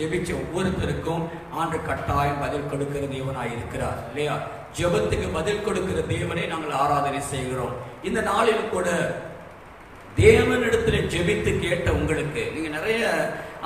ஜெபிச்ச ஒவ்வொருத்தருக்கும் ஆண்டு கட்டாயம் பதில் கொடுக்கிற தேவனாய் இருக்கிறார் இல்லையா? ஜெபத்துக்கு பதில் கொடுக்கிற தேவனை நாங்கள் ஆராதனை செய்கிறோம். இந்த நாளில் கூட தேவனிடத்தில் ஜெபித்து கேட்ட உங்களுக்கு நீங்க நிறைய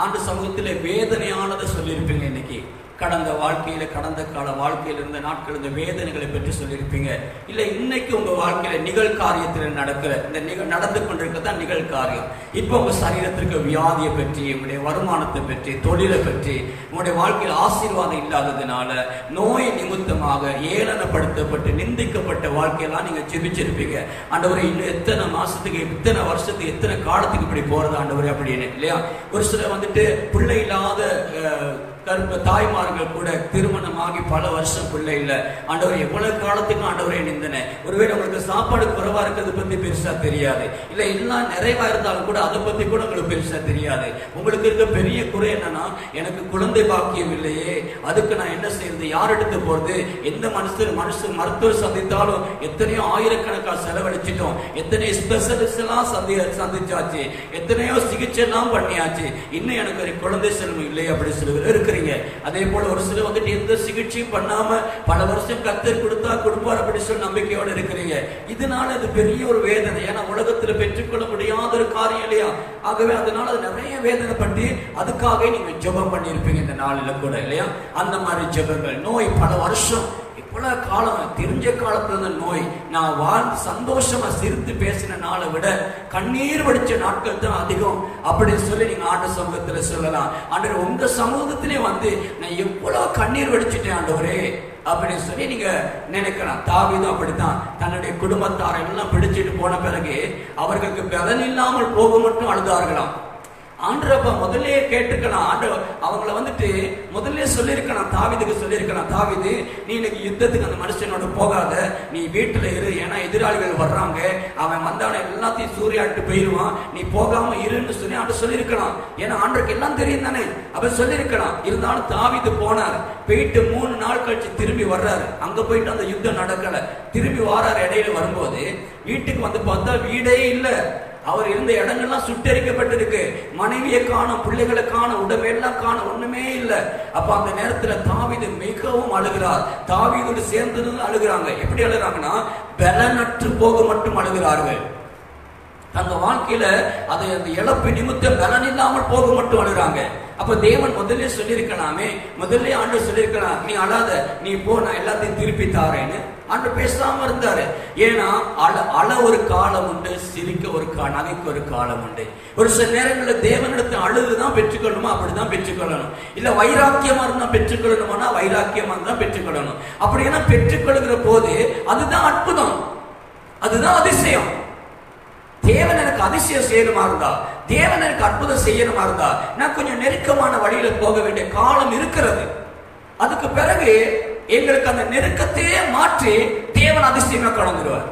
ஆண்டு சமூகத்தில் வேதனையானதை சொல்லியிருப்பீங்க. இன்னைக்கு கடந்த வாழ்க்கையில, கடந்த கால வாழ்க்கையில் இருந்த நாட்கள் இந்த வேதனைகளை பற்றி சொல்லியிருப்பீங்க. இல்ல இன்னைக்கு உங்க வாழ்க்கையில நிகழ்காரியத்தில் நடக்கிற இந்த நடந்து கொண்டிருக்கதான் நிகழ்காரியம். இப்ப உங்க சரீரத்திற்கு வியாதியை பற்றி, உங்களுடைய வருமானத்தை பற்றி, தொழிலை பற்றி, உங்களுடைய வாழ்க்கையில் ஆசீர்வாதம் இல்லாததுனால நோய் நிமித்தமாக ஏளனப்படுத்தப்பட்டு நிந்திக்கப்பட்ட வாழ்க்கையெல்லாம் நீங்க ஜெபிச்சிருப்பீங்க. ஆண்டவரே இன்னும் எத்தனை மாசத்துக்கு, எத்தனை வருஷத்துக்கு, எத்தனை காலத்துக்கு இப்படி போறது ஆண்டவரே அப்படின்னு இல்லையா? ஒரு சிலர் வந்துட்டு பிள்ளை இல்லாத தாய்மார்கள் கூட திருமணமாகி பல வருஷம் பிள்ளை இல்லை. ஆண்டவர் எவ்வளவு காலத்துக்கு ஆண்டவரே நிந்தன. ஒருவேளை உங்களுக்கு சாப்பாடு குறைவா இருக்கிறத பத்தி பெருசா தெரியாது, இல்ல எல்லாம் நிறைவா இருந்தாலும் கூட அதை பத்தி கூட உங்களுக்கு பெருசா தெரியாது. உங்களுக்கு இருக்க பெரிய குறை என்னன்னா, எனக்கு குழந்தை பாக்கியம் இல்லையே, அதுக்கு நான் என்ன செய்யறது, யார் எடுத்து போறது, எந்த மனுஷன் மருத்துவர் சந்தித்தாலும் எத்தனையோ ஆயிரக்கணக்கான செலவழிச்சிட்டோம், எத்தனையோ ஸ்பெஷலிஸ்ட் எல்லாம் சந்திச்சாச்சு, எத்தனையோ சிகிச்சை எல்லாம் பண்ணியாச்சு, இன்னும் எனக்கு ஒரு குழந்தை செல்வம் இல்லை அப்படி சொல்லுகிற இருக்கு. அதே போல ஒரு சிலர் வந்துட்டு எந்த சிகிச்சையும் பண்ணாம பல வருஷம் கர்த்தர் கொடுப்பார் அப்படி சொல்லி நம்பிக்கையோடு இருக்கிறீங்க. இதனால இது பெரிய ஒரு வேதனை. ஏன்னா உலகத்துல பெற்றுக்கொள்ள முடியாத ஒரு காரியம் இல்லையா? ஆகவே அதனால அது நிறைய வேதனை பண்ணி அதுக்காக நீங்க ஜெபம் பண்ணியிருப்பீங்க இந்த நாளில கூட இல்லையா? அந்த மாதிரி ஜெபங்கள், நோய் பல வருஷம் இவ்வளவு காலம் தெரிஞ்ச காலத்துல இருந்த நோய், நான் வாழ்ந்து சந்தோஷமா சிரித்து பேசின நாளை விட கண்ணீர் வடிச்ச நாட்கள் தான் அதிகம் அப்படின்னு சொல்லி நீங்க ஆண்டு சமூகத்துல சொல்லலாம். ஆண்டவர் உங்க சமூகத்திலே வந்து நான் எவ்வளவு கண்ணீர் வடிச்சிட்டேன் ஆண்டவரே அப்படின்னு சொல்லி நீங்க நினைக்கலாம். தாவீதும் அப்படித்தான் தன்னுடைய குடும்பத்தாரை எல்லாம் பிடிச்சிட்டு போன பிறகு அவர்களுக்கு பலன் இல்லாமல் போக மட்டும் அழுதார்களாம். ஆண்டவரப்ப முதல்ல கேட்டுக்கலாம், ஆண்டவர் அவங்கள வந்துட்டு முதல்ல சொல்லியிருக்கலாம், தாவீதுக்கு சொல்லியிருக்கலாம், தாவீது நீ இன்னைக்கு யுத்தத்துக்கு அந்த மனுஷனோட போகாத, நீ வீட்டுல இரு, ஏன்னா எதிராளிகள் வர்றாங்க, அவன் வந்தான எல்லாத்தையும் சூறையாட்டு போயிடுவான், நீ போகாம இருன்னு சொல்லி ஆண்டு சொல்லியிருக்கலாம். ஏன்னா ஆண்டருக்கு எல்லாம் தெரியும் தானே, அவன் சொல்லியிருக்கலாம். இருந்தாலும் தாவீது போனார், போயிட்டு 3 நாள் கழிச்சு திரும்பி வர்றாரு. அங்க போயிட்டு அந்த யுத்தம் நடக்கல, திரும்பி வாராரு. இடையில வரும்போது வீட்டுக்கு வந்து பார்த்தா வீடே இல்லை, அவர் இருந்த இடங்கள்லாம் சுட்டரிக்கப்பட்டிருக்கு, மனைவியை காணும், பிள்ளைகளை காணும், உடம்பெல்லாம் காணும், ஒண்ணுமே இல்லை. அப்ப அந்த நேரத்துல தாவீது மிகவும் அழுகிறார். தாவீதோடு சேர்ந்து அழுகிறாங்க. எப்படி அழுகிறாங்கன்னா, பலனற்று போக மட்டும் அழுகிறார்கள். தங்க வாழ்க்கையில அது அந்த இழப்பு நிமித்தம் பலன் இல்லாமல் போக மட்டும் அழுகிறாங்க. அப்ப தேவன் முதல்ல சொல்லியிருக்கலாமே, முதல்ல ஆண்டவர் சொல்லியிருக்கலாம், நீ அழாத, நீ போ, நான் எல்லாத்தையும் திருப்பி தாரேன்னு ஆண்டவர் பேசாம இருந்தாரு. ஏன்னா அழ ஒரு காலம் உண்டு, சிரிக்க ஒரு நகைக்கு ஒரு காலம் உண்டு. ஒரு சில நேரங்களில் தேவனிடத்தை அழுதுதான் பெற்றுக்கொள்ளணுமா அப்படிதான் பெற்றுக்கொள்ளணும், இல்ல வைராக்கியமா இருந்தா பெற்றுக்கொள்ளணும்னா வைராக்கியமா இருந்தா பெற்றுக்கொள்ளணும். அப்படின்னா பெற்றுக்கொள்கிற போது அதுதான் அற்புதம், அதுதான் அதிசயம். தேவன் எனக்கு அதிசயம் செய்யணுமா இருந்தா, தேவன் எனக்கு அற்புதம் செய்யணுமா இருந்தா, நான் கொஞ்சம் நெருக்கமான வழியில போக வேண்டிய காலம் இருக்கிறது. அதுக்கு பிறகு எங்களுக்கு அந்த நெருக்கத்தையே மாற்றி தேவன் அதிசயமா கடந்துருவார்.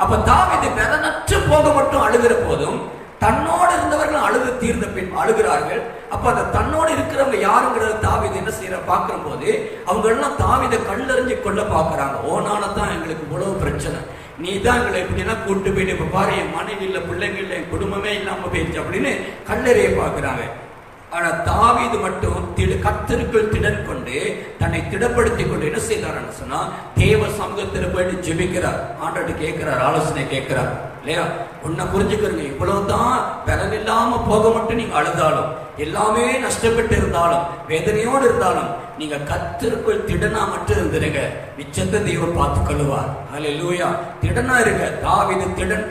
அப்ப தாவீது பலனற்று போக மட்டும் அழுகிற போதும் தன்னோடு இருந்தவர்கள் அழுது தீர்ந்த பின் அழுகிறார்கள். அப்ப அந்த தன்னோடு இருக்கிறவங்க யாருங்கிறத தாவீது என்ன செய்யற பாக்குற போது அவங்க எல்லாம் தாவீதை கல்லறிஞ்சு கொள்ள பாக்குறாங்க. ஓனாலதான் எங்களுக்கு இவ்வளவு பிரச்சனை, நீ தான் எங்களை எப்படின்னா கூட்டு போயிட்டு இப்ப பாரு, என் மனைவி இல்லை, பிள்ளைங்க இல்லை, என் குடும்பமே இல்லாம போயிடுச்சு அப்படின்னு கல்லறைய பாக்குறாங்க. ஆனா தாவீது மட்டும் கர்த்தருக்குள் திடன் கொண்டு தன்னை திடப்படுத்திக் கொண்டு என்ன செய்தார் சொன்னா, தேவ சமூகத்தில் போயிட்டு ஜெபிக்கிறார், ஆண்டவர்கிட்ட கேட்கிறார், ஆலோசனை கேட்கிறார் இல்லையா? உன்னை புரிஞ்சுக்கிறீங்க, இவ்வளவுதான் பலன் இல்லாம போக மட்டும் நீங்க அழுதாலும், எல்லாமே நஷ்டப்பட்டு இருந்தாலும், வேதனையோடு இருந்தாலும், நீங்க கர்த்தருக்குள் திடனா மட்டும் இருந்துருங்க, மிச்சத்தை தேவன் பார்த்து கொள்ளுவார். அல்லேலூயா. திடனா இருங்க. தாவீது திடன்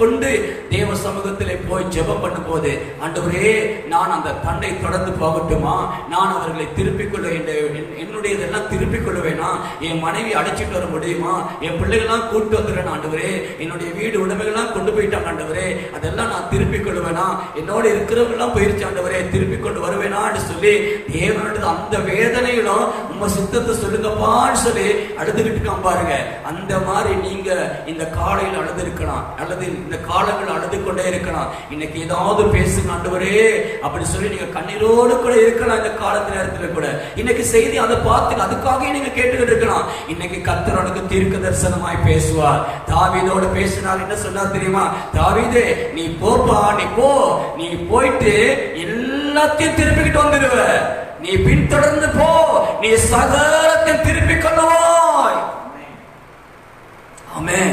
கொண்டு தேவ சமூகத்திலே போய் ஜெபம் பண்ணும் போது, ஆண்டவரே நான் அந்த தண்டை தொடர்ந்து போகட்டுமா, நான் அவர்களை திருப்பிக் கொள்ள, என்னுடையதெல்லாம் திருப்பிக் கொள்ளுவேனா, என் மனைவி அழைச்சிட்டு வர முடியுமா, என் பிள்ளைகள்லாம் கூட்டு வந்துடுறேன் ஆண்டவரே, என்னுடைய வீடு உடைமைகள்லாம் கொண்டு போயிட்டாங்க ஆண்டவரே, அதெல்லாம் நான் திருப்பிக் கொள்ளுவேனா, என்னோட இருக்கிறவங்க எல்லாம் போயிருச்சு ஆண்டவரே, திருப்பிக் கொண்டு வருவேனான்னு சொல்லி தேவனோட அந்த வேதனையிலும் உங்க சித்தத்தை சொல்லுங்கப்பான்னு சொல்லி அழுதுகிட்டு பாருங்க. அந்த மாதிரி நீங்க இந்த காலையில் அழுது இருக்கலாம், அல்லது இந்த காலங்கள் அழுது கொண்டே இருக்கலாம். இன்னைக்கு ஏதாவது பேசுங்க ஆண்டவரே அப்படி சொல்லி நீங்க கண்ணீரோடு கூட இருக்கலாம். இந்த காலத்து நேரத்துல கூட இன்னைக்கு செய்தி அதை பார்த்து அதுக்காக நீங்க கேட்டுக்கிட்டு இருக்கலாம். இன்னைக்கு கர்த்தருக்கு தீர்க்க தரிசனமாய் பேசுவார். தாவீதோடு பேசினார், என்ன சொன்னார் தெரியுமா? தாவீதே நீ போப்பா, நீ போ, நீ போயிட்டு எல்லா எல்லாத்தையும் திருப்பிக்கிட்டு வந்துடுவ. நீ பின்தொடர்ந்து போ, நீ சகலத்தையும் திருப்பி கொள்ளுவாய். ஆமென்.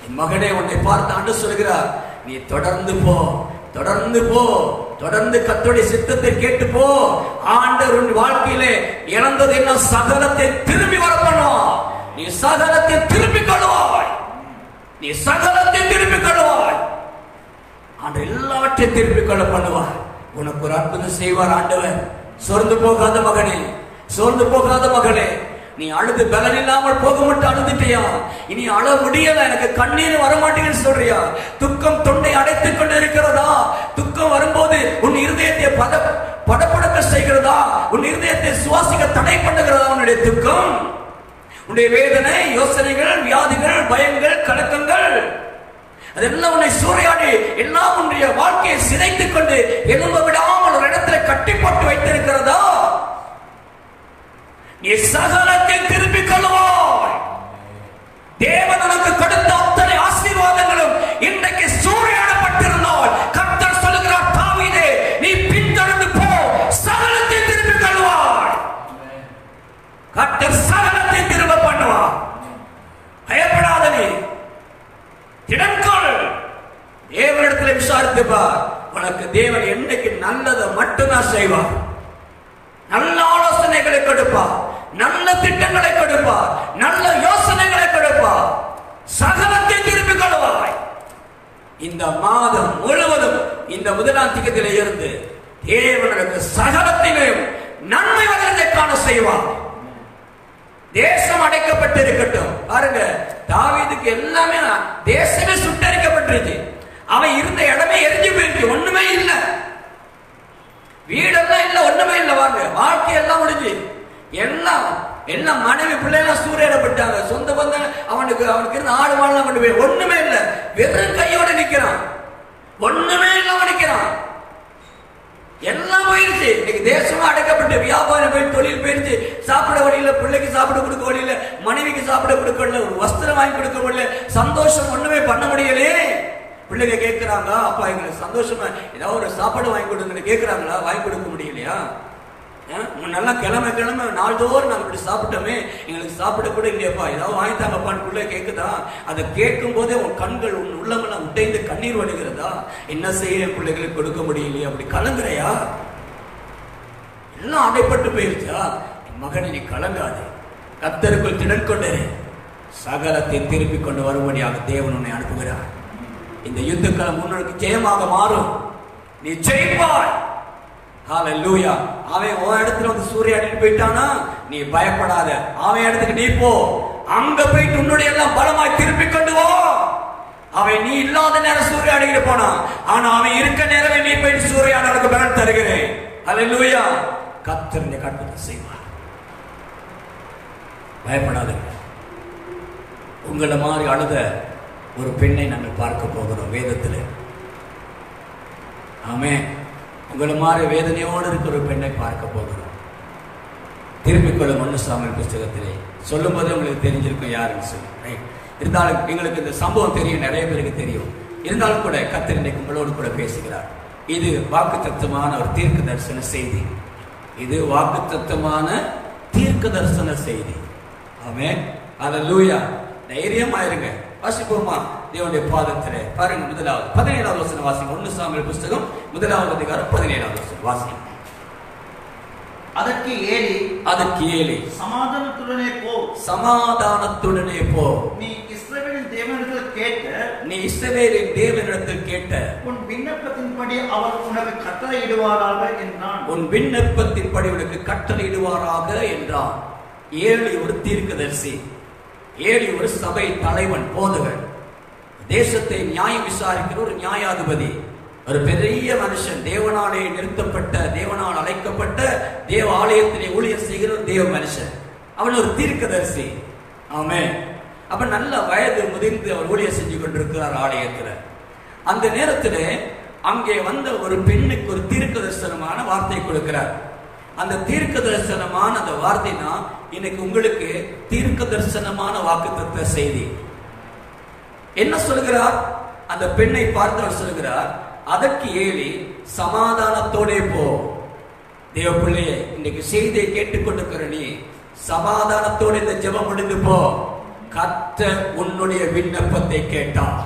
என் மகனே, உன்னை பார்த்து ஆண்டவர் சொல்கிறார், நீ தொடர்ந்து போ, தொடர்ந்து போ, தொடர்ந்து கர்த்தருடைய சித்தத்தை கேட்டு போ. ஆண்டவர் உன் வாழ்க்கையிலே இழந்தது என்ன சகலத்தை திரும்பி வர பண்ணுவார். நீ சகலத்தை திருப்பி கொள்ளுவாய், நீ சகலத்தை திருப்பி கொள்ளுவாய். ஆண்டவர் எல்லாவற்றையும் திருப்பி கொள்ள பண்ணுவார். உனக்கு ஒரு அற்புதம் செய்வார் ஆண்டவர். சோர்ந்து போகாத மகனே, சோர்ந்து போகாத மகளே, நீ அழுது பலன் இல்லாமல் போக மட்டும் அழுதுட்டியா? இனி அழ முடியல, எனக்கு கண்ணீர் வரமாட்டேங்குன்னு சொல்றியா? துக்கம் தொண்டை அடைத்துக் கொண்டு இருக்கிறதா? துக்கம் வரும்போது உன் இருதயத்தை படபடக்க செய்கிறதா? உன் இருதயத்தை சுவாசிக்க தடை பண்ணுகிறதா? உன்னுடைய துக்கம், உன்னுடைய வேதனை, யோசனைகள், வியாதிகள், பயங்கள், கலக்கங்கள், அதெல்லாம் உன்னை சூறையாடி எல்லாம் உன்னுடைய வாழ்க்கையை சிதைத்துக் கொண்டு எழும்ப விடாமல் ஒரு இடத்துல கட்டி போட்டு வைத்திருக்கிறதா? நீ சகலத்தை திருப்பிக் கொள்ளுவாய். தேவன் உனக்கு கொடுத்த அத்தனை ஆசீர்வாதங்களும் இன்றைக்கு சூறையாடப்பட்டிருந்தால் கர்த்தர் சொல்லுகிறார், தாவீதே, நீ பின்தொடர்ந்து போ, சகலத்தை திருப்பிக் கொள்ளுவாய். கர்த்தர் சகலத்தை திரும்ப பண்ணுவார். பயப்படாத, நீ திடன்கொள். தேவனிடத்தில் விசாரித்து பார். உனக்கு தேவன் என்னைக்கு நல்லதை மட்டும்தான் செய்வார். நல்ல ஆலோசனைகளை கொடுப்பார், நல்ல திட்டங்களை கொடுப்பார், நல்ல யோசனைகளை கொடுப்பார். சகலத்தை திருப்பிக் கொள்வாய். இந்த மாதம் முழுவதும் இந்த முதலாம் திகதியிலே இருந்து தேவனுக்கு சகலத்திலும் நன்மை வருவதை காண செய்வார். தேசம் அடைக்கப்பட்டிருக்கட்டும். பாருங்க, தாவீதுக்கு எல்லாமே தேசமே சுட்டரிக்கப்பட்டிருச்சு. அவன் இருந்த இடமே எரிஞ்சு போயிருக்கு, ஒண்ணுமே இல்லை, வீடெல்லாம் இல்ல, ஒண்ணுமே இல்ல. வாங்க, வாழ்க்கை எல்லாம் முடிஞ்சு எல்லாம் எல்லாம் மனைவி பிள்ளைலாம் சூறையிடப்பட்டாங்க. சொந்த பந்தம் அவனுக்கு இருந்த ஆடு மாடெல்லாம் கொண்டு போய் ஒண்ணுமே இல்ல, வெறும் கையோட நிக்கிறான், ஒண்ணுமே இல்லாம நிக்கிறான். எல்லாம் போயிருச்சு. இன்னைக்கு தேசமா அடைக்கப்பட்டு வியாபாரம் போய் தொழில் போயிருச்சு. சாப்பிட வழியில, பிள்ளைக்கு சாப்பிட கொடுக்க வழியில, மனைவிக்கு சாப்பிட கொடுக்கல, ஒரு வஸ்திரம் வாங்கி கொடுக்க முடியல, சந்தோஷம் ஒண்ணுமே பண்ண முடியலையே. பிள்ளைங்க கேட்கிறாங்க, அப்பா எங்களுக்கு சந்தோஷமா ஏதாவது ஒரு சாப்பாடு வாங்கி கொடுங்கன்னு கேட்கிறாங்களா? வாங்கி கொடுக்க முடியலையா? நல்லா கிழமை கிழமை நாள்தோறும் நாங்கள் இப்படி சாப்பிட்டோமே, எங்களுக்கு சாப்பிட கூட இல்லையாப்பா, ஏதாவது வாங்கி தாங்கப்பான்னு பிள்ளை கேட்குதா? அதை கேட்கும் போதே உன் கண்கள், உன் உள்ளமெல்லாம் உடைந்து கண்ணீர் வடிகிறதா? என்ன செய்ய, பிள்ளைகளுக்கு கொடுக்க முடியலையே, அப்படி கலங்குறையா? எல்லாம் அடைப்பட்டு போயிருச்சா? என் மகனை, நீ கலங்காது, கர்த்தருக்குள் திடன் கொண்டே சகலத்தை திருப்பி கொண்டு வரும்படியாக தேவன் உன்னை அனுப்புகிறார். இந்த யுத்தக்காலம் உன்னுக்கு ஜெயமாக மாறும், நீ ஜெயிப்பாய். ஹல்லேலூயா. அவன் உன் இடத்துல வந்து சூறையாடிட்டு போயிட்டானா, நீ பயப்படாத, அவன் இடத்துக்கு நீ போ, அங்க போயிட்டு உன்னுடைய எல்லாம் பலமாய் திருப்பி கொண்டு வா. அவன் நீ இல்லாத நேரம் சூறையாடிக்கிட்டு போனான், ஆனா அவன் இருக்க நேரமே நீ போயிட்டு சூறையாடலுக்கு பலன் தருகிறேன். ஹல்லேலூயா. கர்த்தர் இந்த கற்பனை செய்வார். பயப்படாதீங்க. உங்களை மாதிரி அழுத ஒரு பெண்ணை நாங்கள் பார்க்க போகிறோம் வேதத்தில். ஆமென். உங்களை மாதிரி வேதனையோடு இருக்கிற ஒரு பெண்ணை பார்க்க போகிறோம். திருப்பிக் கொள்ளும் 1 சாமுவேல் புத்தகத்திலே சொல்லும் போது உங்களுக்கு தெரிஞ்சிருக்கும் யாருன்னு சொல்லி. இருந்தாலும் எங்களுக்கு இந்த சம்பவம் தெரியும், நிறைய பேருக்கு தெரியும். இருந்தாலும் கூட கர்த்தர் இன்றைக்கு உங்களோடு கூட பேசுகிறார். இது வாக்குத்தத்தமான ஒரு தீர்க்க தரிசன செய்தி. இது வாக்குத்தத்தமான தீர்க்க தரிசன செய்தி. ஆமென். ஹல்லேலூயா. தைரியமாயிருங்க. வாசிப்போமா தேவனுடைய பாதத்திலே. பாருங்க, முதலாவது 17வது வசனம் வாசிங்க. 1 சாமுவேல் புத்தகம் 1வது அதிகாரம் 17வது வசனம் வாசிங்க. அதற்கு ஏலி சமாதானத்துடனே போ, சமாதானத்துடனே போ, நீ இஸ்ரவேலின் தேவனிடத்தில் கேட்ட உன் விண்ணப்பத்தின்படி அவர் உனக்கு கட்டளையிடுவாராக என்றான். உன் விண்ணப்பத்தின்படி உனக்கு கட்டளையிடுவாராக என்றான். ஏலி ஒரு தீர்க்கதரிசி, ஏலி ஒரு சபை தலைவன், போதகன், தேசத்தை நியாயம் விசாரிக்கிற ஒரு நியாயாதிபதி, ஒரு பெரிய மனுஷன், தேவனாலே நிறுத்தப்பட்ட, தேவனால் அழைக்கப்பட்ட, தேவ ஆலயத்திலே ஊழியர் செய்கிற ஒரு தேவ மனுஷன். அவன் ஒரு தீர்க்கதரிசி. ஆமென். அப்ப நல்ல வயது முதிர்ந்து அவர் ஊழியர் செஞ்சு கொண்டிருக்கிறார் ஆலயத்தில். அந்த நேரத்தில் அங்கே வந்த ஒரு பெண்ணுக்கு ஒரு தீர்க்க தரிசனமான வார்த்தை கொடுக்கிறார். அந்த தீர்க்க தரிசனமான அந்த வார்த்தை தான் இன்னைக்கு உங்களுக்கு தீர்க்க தரிசனமான வாக்குத்தத்த செய்தி. என்ன சொல்கிறார்? அந்த பெண்ணை பார்த்து அவர் சொல்கிறார், அதற்கு ஏலி சமாதானத்தோடே போ, தேவ பிள்ளையே, இன்னைக்கு செய்தியை கேட்டுக்கொண்டிருக்கிற நீ சமாதானத்தோடு இந்த ஜெபம் முடிந்து போ. கர்த்தர் உன்னுடைய விண்ணப்பத்தை கேட்டார்.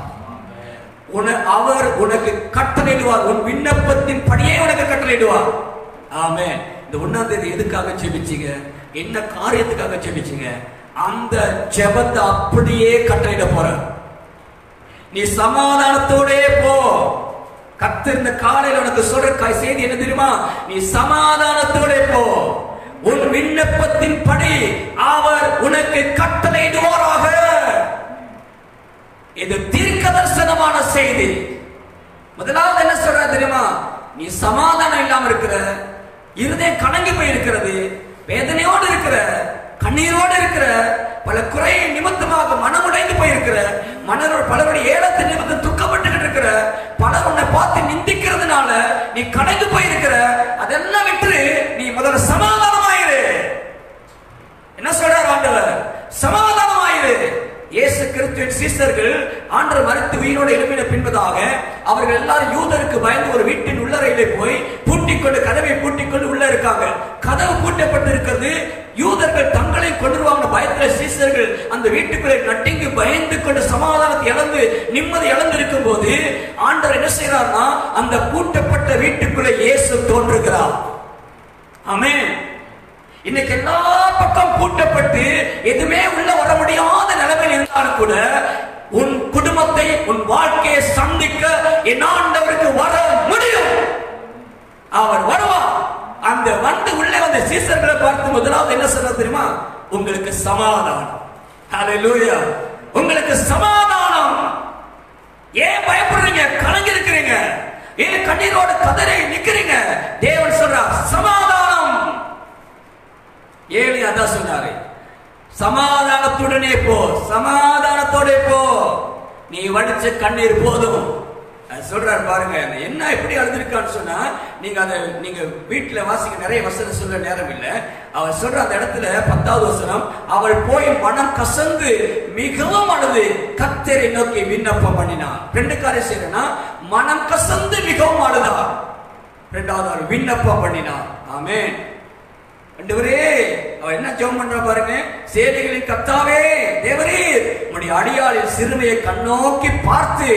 அவர் உனக்கு கட்டளையிடுவார். உன் விண்ணப்பத்தின் படியே உனக்கு கட்டளையிடுவார். ஆமென். இந்த 1ஆம் தேதி எதுக்காக ஜெபிச்சீங்க? என்ன காரியத்துக்காக ஜெபிச்சீங்க? அந்த ஜெபத்தை அப்படியே கட்டளையிட போற. நீ சமாதானத்தோடே போ. கர்த்தர் இந்த காலையில் உனக்கு சொல்ற செய்தி என்ன தெரியுமா? நீ சமாதானத்தோடே போ. உன் விண்ணப்பத்தின் படி அவர் உனக்கு கட்டளையிடுவாராக. இது தீர்க்கதரிசனமான செய்தி. முதலாவது என்ன சொல்ற தெரியுமா? நீ சமாதானம் இல்லாம இருக்கிற, இருதயம் கலங்கி போய் இருக்கிறது, வேதனையோடு இருக்கிற, கண்ணீரோடு இருக்கிற, பல குறை நிமித்தமாக மனமுடைந்து போயிருக்கிற, பலருடைய ஏலத்தை நிமித்தம் துக்கப்பட்டு இருக்கிற, பலர் உன்னை பார்த்து நிந்திக்கிறதுனால நீ கலங்கி போயிருக்கிற, அதெல்லாம் விட்டு நீ முதல்ல சமாதானமாயிரு. என்ன சொல்றார் ஆண்டவர்? சமாதானமாயிரு. இயேசு கிறிஸ்துவின் சீஷர்கள் ஆண்டவர் மரித்து உயிரோடு எழுப்பின பின்பதாக அவர்கள் எல்லாரும் யூதருக்கு பயந்து ஒரு வீட்டின் உள்ளறையிலே போய் பூட்டிக்கொண்டு, கதவை பூட்டிக்கொண்டு உள்ள இருக்காங்க. கதவு பூட்டப்பட்டு இருக்கிறது. யூதர்கள் தங்களை கொண்டுருவாங்க பயத்துல சீஷர்கள் அந்த வீட்டுக்குள்ளே நட்டிங்கு பயந்து கொண்டு சமாதானத்தை இழந்து நிம்மதி இழந்து இருக்கும் போது ஆண்டவர் என்ன செய்யறார்னா, அந்த பூட்டப்பட்ட வீட்டுக்குள்ளே இயேசு தோன்றுகிறார். ஆமென். இன்னைக்கு எல்லா பக்கம் பூட்டப்பட்டு எதுவுமே உள்ள வர முடியாத நிலைமையில் இருந்தாலும் கூட உன் குடும்பத்தை, உன் வாழ்க்கையை சந்திக்க என் ஆண்டவருக்கு வர முடியும். அவர் வருவார். அந்த வந்து உள்ளே வந்த சீஷர்களை பார்த்து முதலாவது என்ன சொல்றது தெரியுமா? உங்களுக்கு சமாதானம். ஹல்லேலூயா. உங்களுக்கு சமாதானம். ஏன் பயப்படுறீங்க? கலங்கி இருக்கிறீங்க? ஏன் கண்ணீரோடு கதறி நிக்கிறீங்க? தேவன் சொல்றார் சமாதானம். ஏழு அதான் சொன்னாரு, சமாதானத்துடனே போ, சமாதானத்தோட போ, நீ வடிச்ச கண்ணீர் போதும். சொல்றாரு பாருங்க. என்ன எப்படி அழுதுருக்கான்னு சொன்னா, நீங்க வீட்டுல வாசிக்க நிறைய வசனம் சொல்ல நேரம் இல்லை. அவர் சொல்ற அந்த இடத்துல 10வது வசனம், அவள் போய் மனம் கசந்து மிகவும் அழுது கர்த்தரை நோக்கி விண்ணப்பம் பண்ணினான். 2 காரியம் செய்யறா, மனம் கசந்து மிகவும் அழுதா. 2வது விண்ணப்பம் பண்ணினான். ஆமென். ஆண்டவரே, அவ என்ன ஜெபம் பண்றா பாருங்க. சேனைகளின் கர்த்தாவே தேவரீர், உம்முடைய அடியாளின் சிறுமையை கண்ணோக்கி பார்த்து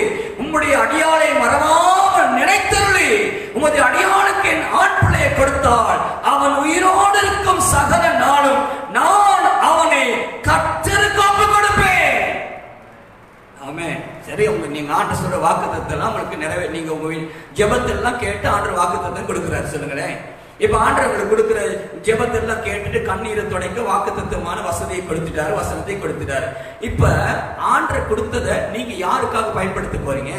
உம்முடைய அடியாளை மறவாமல் நினைத்தருளி உம்முடைய அடியாளுக்கு என் ஆண் பிள்ளையை கொடுத்தாள். அவன் உயிரோடு இருக்கும் சகல நாளும் நான் அவனை கர்த்தருக்கு ஒப்புக் கொடுப்பேன். ஆமென். சரி, நீங்க ஆண்டவர் சொல்ற வாக்குத்தத்தெல்லாம் உங்களுக்கு நிறைவே, நீங்க உங்க ஜெபத்தெல்லாம் கேட்டு ஆண்டவர் வாக்குத்தத்தம் கொடுக்கிறார். சொல்லுங்களேன். இப்ப ஆண்டவர்களுக்கு கொடுக்கிற ஜெபத்தெல்லாம் கேட்டுட்டு கண்ணீரை துடைக்க வாக்குத்தத்தமான வசதியை கொடுத்துட்டாரு, வசனத்தை கொடுத்துட்டாரு. இப்ப ஆண்டவர் கொடுத்ததை நீங்க யாருக்காக பயன்படுத்த போறீங்க?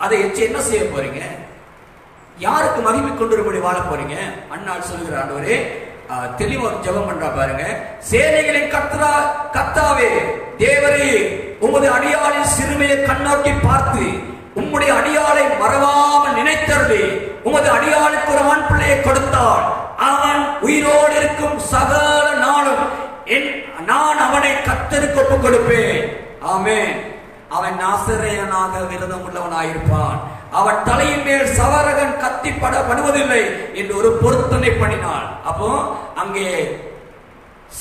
அதை வச்சு என்ன செய்ய போறீங்க? யாருக்கு மகிமை கொண்டு வரும்படி வாழ போறீங்க? அண்ணாள் சொல்லுகிற ஆண்டவரே, தெளிவா ஒரு ஜெபம் பண்றா பாருங்க. சேனைகளின் கர்த்தாவே தேவரே, உமது அடியாளின் சிறுமையை கண்ணோக்கி பார்த்து உம்முடைய அடியாளை மறவாமல் நினைத்தருளி உமது அடியாளுக்கு ஒரு ஆண் பிள்ளையை கொடுத்தாள். அவன் உயிரோடு இருக்கும் சகல நாளும் நான் அவனை கர்த்தருக்கு ஒப்புக் கொடுப்பேன். ஆமென். அவன் நாசரேயனாக விரதம் உள்ளவனாயிருப்பான். அவன் தலையின் மேல் சவரகன் கத்திப்படுவதில்லை என்று ஒரு பொருத்தனை பண்ணினாள். அப்போ அங்கே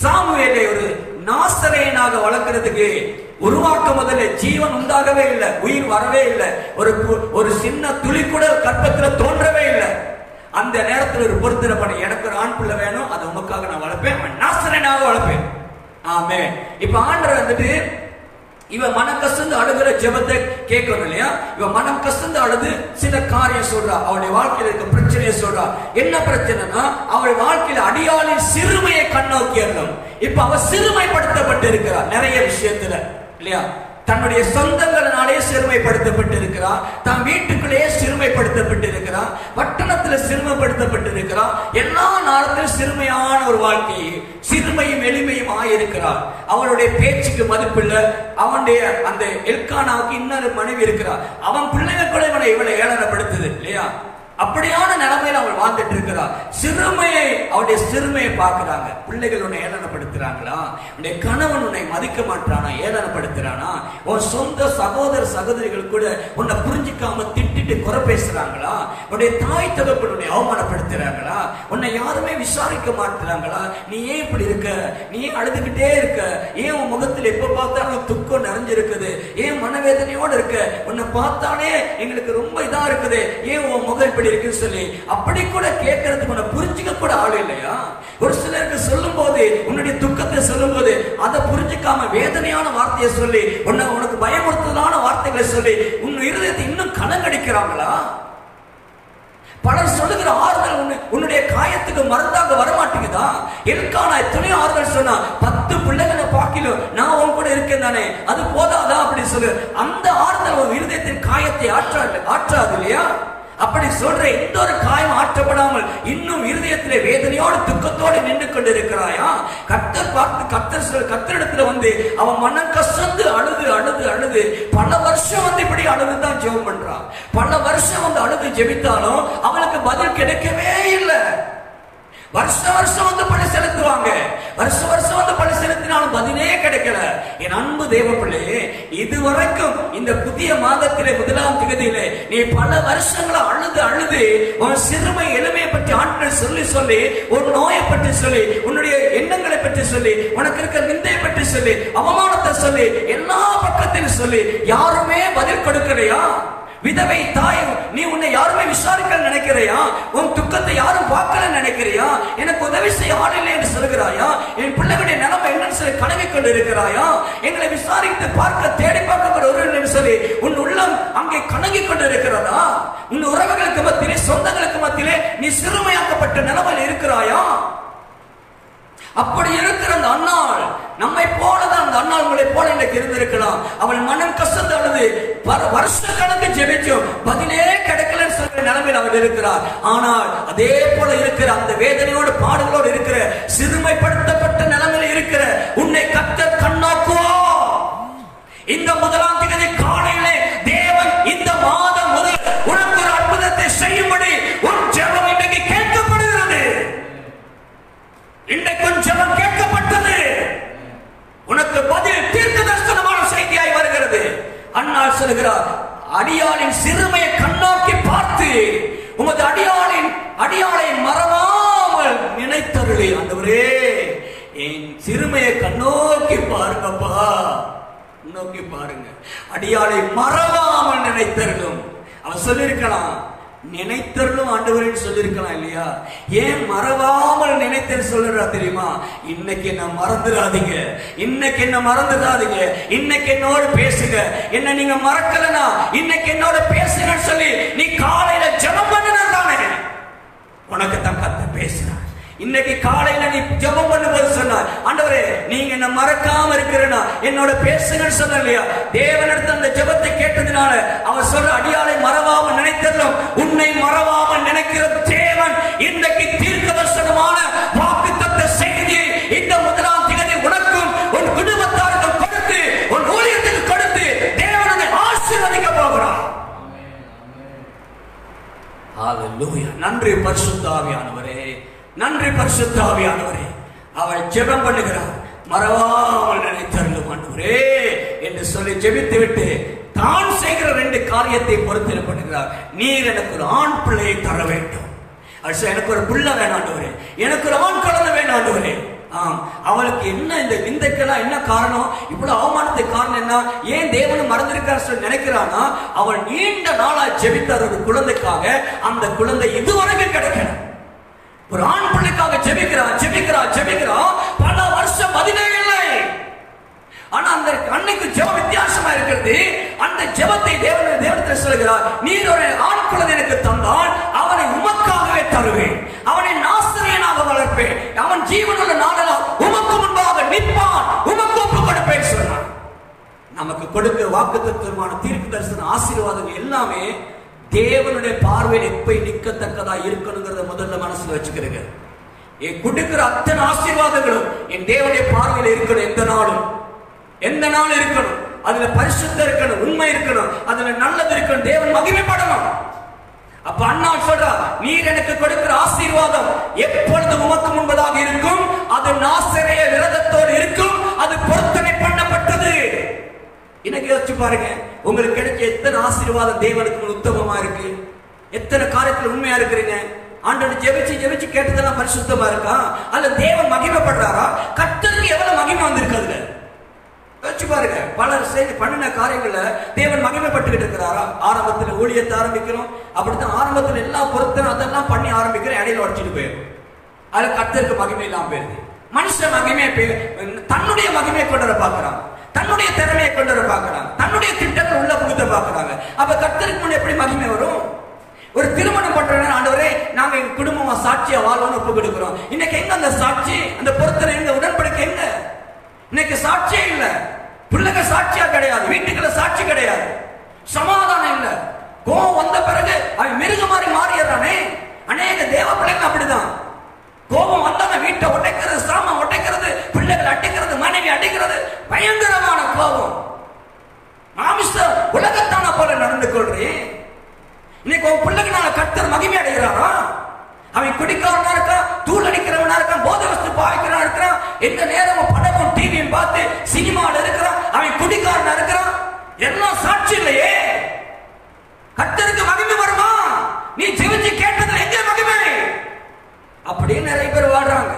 சாமுவேலை ஒரு நாசரேயனாக வளர்க்கிறதுக்கு உருவாக்க முதல்ல ஜீவன் உண்டாகவே இல்லை, உயிர் வரவே இல்லை, ஒரு சின்ன துளி கூட கற்பத்தில் தோன்றவே இல்லை. அந்த நேரத்தில் ஒரு பொருத்தனை பண்ணி, எனக்கு ஒரு ஆண் பிள்ளை வேணும், அதை உமக்காக நான் வளர்ப்பேன், அவன் நாசரேயனாக வளர்ப்பேன். ஆமென். இப்ப ஆண்டவர் வந்துட்டு இவன் மனம் கசந்து அழுகிற ஜெபத்தை கேட்கணும் இல்லையா? இவன் மனம் கசந்து அழுது சில காரியம் சொல்றா, அவளுடைய வாழ்க்கையில இருக்க பிரச்சனையை சொல்றா. என்ன பிரச்சனைனா, அவள் வாழ்க்கையில அடியாளின் சிறுமையை கண்ணோக்கியணும். இப்ப அவ சிறுமைப்படுத்தப்பட்டு இருக்கிறார் நிறைய விஷயத்துல இல்லையா? தன்னுடைய சொந்தங்களினாலே சிறுமைப்படுத்தப்பட்டு இருக்கிறார், தன் வீட்டுக்குள்ளேயே சிறுமைப்படுத்தப்பட்டு இருக்கிறார், பட்டணத்தில் சிறுமைப்படுத்தப்பட்டு இருக்கிறார், எல்லா நாளத்திலும் சிறுமையான ஒரு வாழ்க்கை, சிறுமையும் எளிமையும் ஆயிருக்கிறார். அவனுடைய பேச்சுக்கு மதிப்பில்லை. அவனுடைய அந்த எல்கானாவுக்கு இன்னொரு மனைவி இருக்கிறார், அவன் பிள்ளைங்க கூட இவளை ஏளனப்படுத்துது இல்லையா? அப்படியான நிலைமையில அவள் வாழ்ந்துட்டு இருக்கிறார். சிறுமையை, அவருடைய சிறுமையை பார்க்கிறாங்க. பிள்ளைகள் உன்னை ஏளனப்படுத்துறாங்களா? உன்னுடைய கணவன் உன்னை மதிக்க மாட்டானா, ஏளனப்படுத்துறானா? உன் சொந்த சகோதர சகோதரிகள் கூட உன்னை புரிஞ்சிக்காம திட்டிட்டு குறை பேசுறாங்களா? உன்னுடைய தாய் தகப்பன் உன்னை அவமானப்படுத்துறாங்களா? உன்னை யாருமே விசாரிக்க மாட்டாங்களா? நீ ஏன் இப்படி இருக்க? நீ ஏன் அழுதுகிட்டே இருக்க? ஏன் உன் முகத்தில் எப்ப பார்த்தாலும் துக்கம் நிறைஞ்சிருக்குது? ஏன் மனவேதனையோடு இருக்க? உன்னை பார்த்தாலே எங்களுக்கு ரொம்ப இதா இருக்குது, ஏன் உன் முகம் இப்படி இருக்குன்னு சொல்லி அப்படி கூட கேட்கறதுக்கு உன்னை புரிஞ்சுக்க கூட ஆள் இல்லையா? ஒரு சிலருக்கு சொல்லும் போது, உன்னுடைய துக்கத்தை சொல்லும் போது அதை புரிஞ்சுக்காம வேதனையான வார்த்தையை சொல்லி, உனக்கு பயமுறுத்தலான வார்த்தைகளை சொல்லி உன் இருதயத்தை இன்னும் கலங்கடிக்கிறாங்களா? பலர் சொல்லுகிற ஆறுதல் உன்னுடைய காயத்துக்கு மருந்தாக வரமாட்டேங்குதா? எதுக்கான எத்தனையோ ஆறுதல் சொன்னா, 10 பிள்ளைகளை பார்க்கலும் நான் உன் கூட இருக்கேன் தானே, அது போதாதா அப்படி சொல்லு. அந்த ஆறுதல் ஒரு இருதயத்தின் காயத்தை ஆற்றாது இல்லையா? அப்படி சொல்ற எந்த ஒரு காயம் ஆற்றப்படாமல் இன்னும் இருதயத்திலே வேதனையோடு துக்கத்தோடு நின்று கொண்டிருக்கிறாயா? கர்த்தர் பார்த்து கர்த்தரிடத்துல வந்து அவன் மனம் கசந்து அழுது அழுது அழுது பல வருஷம் வந்து இப்படி அழுதுதான் ஜெபம் பண்றான். பல வருஷம் வந்து அழுது ஜெபித்தாலும் அவளுக்கு பதில் கிடைக்கவே இல்லை. வருஷம் வருஷம் வந்து பணி செலுத்துவாங்க, வருஷம் வருஷம் வந்து பணி செலுத்தினாலும் பதிலே கிடைக்கல. என் அன்பு தேவ பிள்ளையே, இதுவரைக்கும் இந்த புதிய மாதத்திலே 1ஆம் தேதியிலே நீ பல வருஷங்களா அழுது அழுது உன் சிறுமை எளிமையை பற்றி ஆட்கள் சொல்லி சொல்லி, ஒரு நோயை பற்றி சொல்லி, உன்னுடைய எண்ணங்களை பற்றி சொல்லி, உனக்கு இருக்கிற நிந்தையை பற்றி சொல்லி, அவமானத்தை சொல்லி, எல்லா பக்கத்திலும் சொல்லி யாருமே பதில் கொடுக்கலையா? விதவை தாய், நீ உன்னை யாருமே விசாரிக்க நினைக்கிறையா? உன் துக்கத்தை யாரும் பார்க்கல நினைக்கிறியா? எனக்கு உதவி செய்ய ஆள் இல்லை என்று சொல்கிறாயா? என் பிள்ளைகளுடைய நிலைமை என்னன்னு சொல்லி கலங்கி கொண்டு இருக்கிறாயா? எங்களை விசாரித்து பார்க்க தேடி பார்க்க ஒரு சொல்லி உன் உள்ளம் அங்கே கலங்கி கொண்டு இருக்கிறதா? உன் உறவுகளுக்கு மத்தியிலே, சொந்தங்களுக்கு மத்தியிலே நீ சிறுமையாக்கப்பட்ட நிலைமையில் இருக்கிறாயா? அப்படி இருக்கிற அந்த அன்னாள் நம்மை போலதான், அந்த அன்னாள் உங்களை போல இன்றைக்கு இருந்திருக்கலாம். அவள் மனம் கசந்து அழுது வருஷ கணக்கு ஜெபிச்சும் பதிலே கிடைக்கலன்னு சொல்ற நிலைமையில் அவள் இருக்கிறார். ஆனால் அதே போல இருக்கிற அந்த வேதனையோடு பாடுகளோடு இருக்கிற சிறுமைப்படுத்தப்பட்ட நிலைமையில் இருக்கிற உன்னை கர்த்தர் கண்ணோக்குவோ. இந்த 1ஆம் தேதி காலையிலே தேவன் இந்த மாதம் முதல் உனக்கு ஒரு அற்புதத்தை செய்யும்படி உன் ஜெபம் இன்றைக்கு கேட்கப்படுகிறது. இன்றைக்கு உன் ஜெபம் கேட்கப்பட்டது. உனக்கு பதில் தீர்க்க தரிசனமான செய்தியாய் வருகிறது. அன்னாள் சொல்கிறார், அடியாளின் சிறுமையை கண்ணோக்கி பார்த்து உமது அடியாளை மறவாமல் நினைத்தருளே. ஆண்டவரே, என் சிறுமையை கண்ணோக்கி பாருங்கப்பா, நோக்கி பாருங்க. அடியாளை மறவாமல் நினைத்தருளும். அவன் சொல்லியிருக்கலாம், நினைத்தருளும் ஆண்டவரேன்னு சொல்லியிருக்கலாம் இல்லையா? ஏன் மறவாமல் நினைத்தல் சொல்லுறா தெரியுமா? இன்னைக்கு என்ன மறந்துடாதீங்க, இன்னைக்கு என்ன மறந்துடாதீங்க, இன்னைக்கு என்னோடு பேசுங்க. என்ன நீங்க மறக்கலனா இன்னைக்கு என்னோட பேசுங்கன்னு சொல்லி நீ காலையில ஜெபம் பண்ணுறது தானே உனக்கு தான் கர்த்தர் பேசுறார். இன்னைக்கு காலையில நீ ஜெபம் பண்ணும்போது சொன்னார், ஆண்டவரே நீங்க என்ன மறக்காம இருக்கிறேன்னா என்னோட பேசுங்கன்னு சொன்ன இல்லையா? தேவனிடத்தில் அந்த ஜெபத்தை கேட்டதுனால அவர் சொல்ற அடியாளை மறவாமல் நினைத்ததும் உன்னை மறவாமல் நினைக்கிற தேவன் இன்றைக்கு தீர்க்கதரிசனமான வாக்குத்தத்த செய்தியை இந்த 1ஆம் தேதி உனக்கும் உன் குடும்பத்தாருக்கும் கொடுத்து உன் ஊழியத்துக்கு கொடுத்து தேவனை ஆசீர்வதிக்க போகிறார். ஹalleluya. நன்றி பரிசுத்த ஆவியானவரே, நன்றி பரிசுத்த ஆவியானவரே. அவள் ஜெபம் பண்ணுகிறார், மறவாமல் நினைத்தருளும் ஆண்டவரே என்று சொல்லி ஜெபித்து விட்டு தான் செய்கிற 2 காரியத்தை பொறுத்து பண்ணுகிறார். நீர் எனக்கு ஒரு ஆண் பிள்ளையை தர வேண்டும். எனக்கு ஒரு பிள்ளை வேணும் ஆண்டவரே, எனக்கு ஒரு ஆண் குழந்தை வேணும் ஆண்டவரே. அவளுக்கு என்ன இந்த நிந்தைக்கெல்லாம் என்ன காரணம்? இவ்வளவு அவமானத்துக்கு காரணம் என்ன? ஏன் தேவனும் மறந்திருக்கார் சொல்லி நினைக்கிறானா? அவள் நீண்ட நாளா ஜெபித்தார் ஒரு குழந்தைக்காக. அந்த குழந்தை இதுவரைக்கும் கிடைக்கல. ஒரு ஆண் பிள்ளைக்காக ஜெபிக்கிறா பல வருஷம் பதிலே இல்லை. ஆனா அந்த அன்னைக்கு ஜெபம் வித்தியாசமா இருக்கிறது. அந்த ஜெபத்தை தேவனிடத்தில் சொல்கிறார், நீர் ஒரு ஆண் குழந்தை எனக்கு தந்தால் அவனை உமக்காகவே தருவேன், அவனை நாசரியனாக வளர்ப்பேன், அவன் ஜீவனுள்ள நாளெல்லாம் உமக்கு முன்பாக நிற்பான், உமக்கு ஒப்பு கொடுப்பேன் சொன்னார். நமக்கு கொடுக்க வாக்குத்தத்தமான தீர்க்க தரிசன ஆசீர்வாதங்கள் எல்லாமே தேவனுடைய பார்வையில் எப்ப நிற்கத்தக்கதா இருக்கணுங்கிறத முதல்ல மனசுல வச்சுக்கிறீங்க. கொடுக்கிற அத்தனை ஆசீர்வாதங்களும் என் தேவனுடைய பார்வையில் இருக்கணும். எந்த நாள் இருக்கணும், அதுல பரிசுத்தம் இருக்கணும், உண்மை இருக்கணும், அதுல நல்லது இருக்கணும், தேவன் மகிமைப்படணும். அப்ப அண்ணாள் சொல்றா, நீர் எனக்கு கொடுக்கிற ஆசீர்வாதம் எப்பொழுது உமக்கு முன்பதாக இருக்கும், அது நாசரேய விரதத்தோடு இருக்கும், அது பொருத்தனை பண்ணப்பட்டது. இன்னைக்கு யோசிச்சு பாருங்க, உங்களுக்கு கிடைச்ச எத்தனை ஆசீர்வாதம் தேவனுக்கு உத்தமமா இருக்கு, எத்தனை காரியத்துல உண்மையா இருக்கிறீங்க. ஆண்டவரை ஜெபிச்சு ஜெபிச்சு கேட்டதெல்லாம் பரிசுத்தமா இருக்கா, அல்ல தேவன் மகிமைப்படுறாரா? கர்த்தருக்கு எவ்வளவு மகிமை வந்திருக்காதுல யோசிச்சு பாருங்க. பலர் செய்து பண்ணின காரியங்கள்ல தேவன் மகிமைப்பட்டுக்கிட்டு இருக்கிறாரா? ஆரம்பத்துல ஊழியத்தை ஆரம்பிக்கிறோம், அப்படித்தான் ஆரம்பத்துல எல்லா பொருத்தம் அதெல்லாம் பண்ணி ஆரம்பிக்கிறோம், இடையில உடச்சிட்டு போயிடும். அது கர்த்தருக்கு மகிமை இல்லாம போயிருது. மனுஷன் மகிமையை தன்னுடைய மகிமையை கொண்டு வர பாக்குறாங்க, தன்னுடைய திறமையை கொண்டு வர பாக்குறாங்க, தன்னுடைய திட்டத்தை உள்ள புகுத்த பாக்குறாங்க. அப்ப கர்த்தருக்கு முன்ன எப்படி மகிமை வரும்? ஒரு திருமணம் பண்ற ஆண்டவரே நாங்க எங்க குடும்பமா சாட்சியா வாழணும்னு ஒப்பு கொடுக்கிறோம். இன்னைக்கு எங்க அந்த சாட்சி, அந்த பொருத்தனை எங்க, உடன்படிக்கை எங்க? இன்னைக்கு சாட்சியே இல்ல, பிள்ளைங்க சாட்சியா கிடையாது, வீட்டுக்குள்ள சாட்சி கிடையாது, சமாதானம் இல்ல. கோவம் வந்த பிறகு அவன் மிருக மாதிரி மாறிடுறானே. அநேக தேவ பிள்ளைங்க அப்படிதான். கோபம் வந்தாங்க வீட்டை உடைக்கிறது, சாமான் உடைக்கிறது, பிள்ளைகள் அடிக்கிறது, மனைவி அடிக்கிறது, பயங்கரமான கோபம். மாமிச உலகத்தான போல நடந்து கொள்றேன். இன்னைக்கு உன் பிள்ளைக்கு கர்த்தர் மகிமை அடைகிறாரா? அவன் குடிக்காரனா இருக்கான், தூள் அடிக்கிறவனா இருக்கான், போதை வஸ்து பாய்க்கிறவனா இருக்கிறான், எந்த நேரமும் படமும் டிவியும் பார்த்து சினிமாவில் இருக்கிறான், அவன் குடிக்காரனா இருக்கிறான். எல்லாம் சாட்சி இல்லையே. கர்த்தருக்கு மகிமை வருமா? நீ ஜெபிச்சு கேட்டது எங்கே மகிமை? அப்படியே நிறைய பேர் வாழ்றாங்க.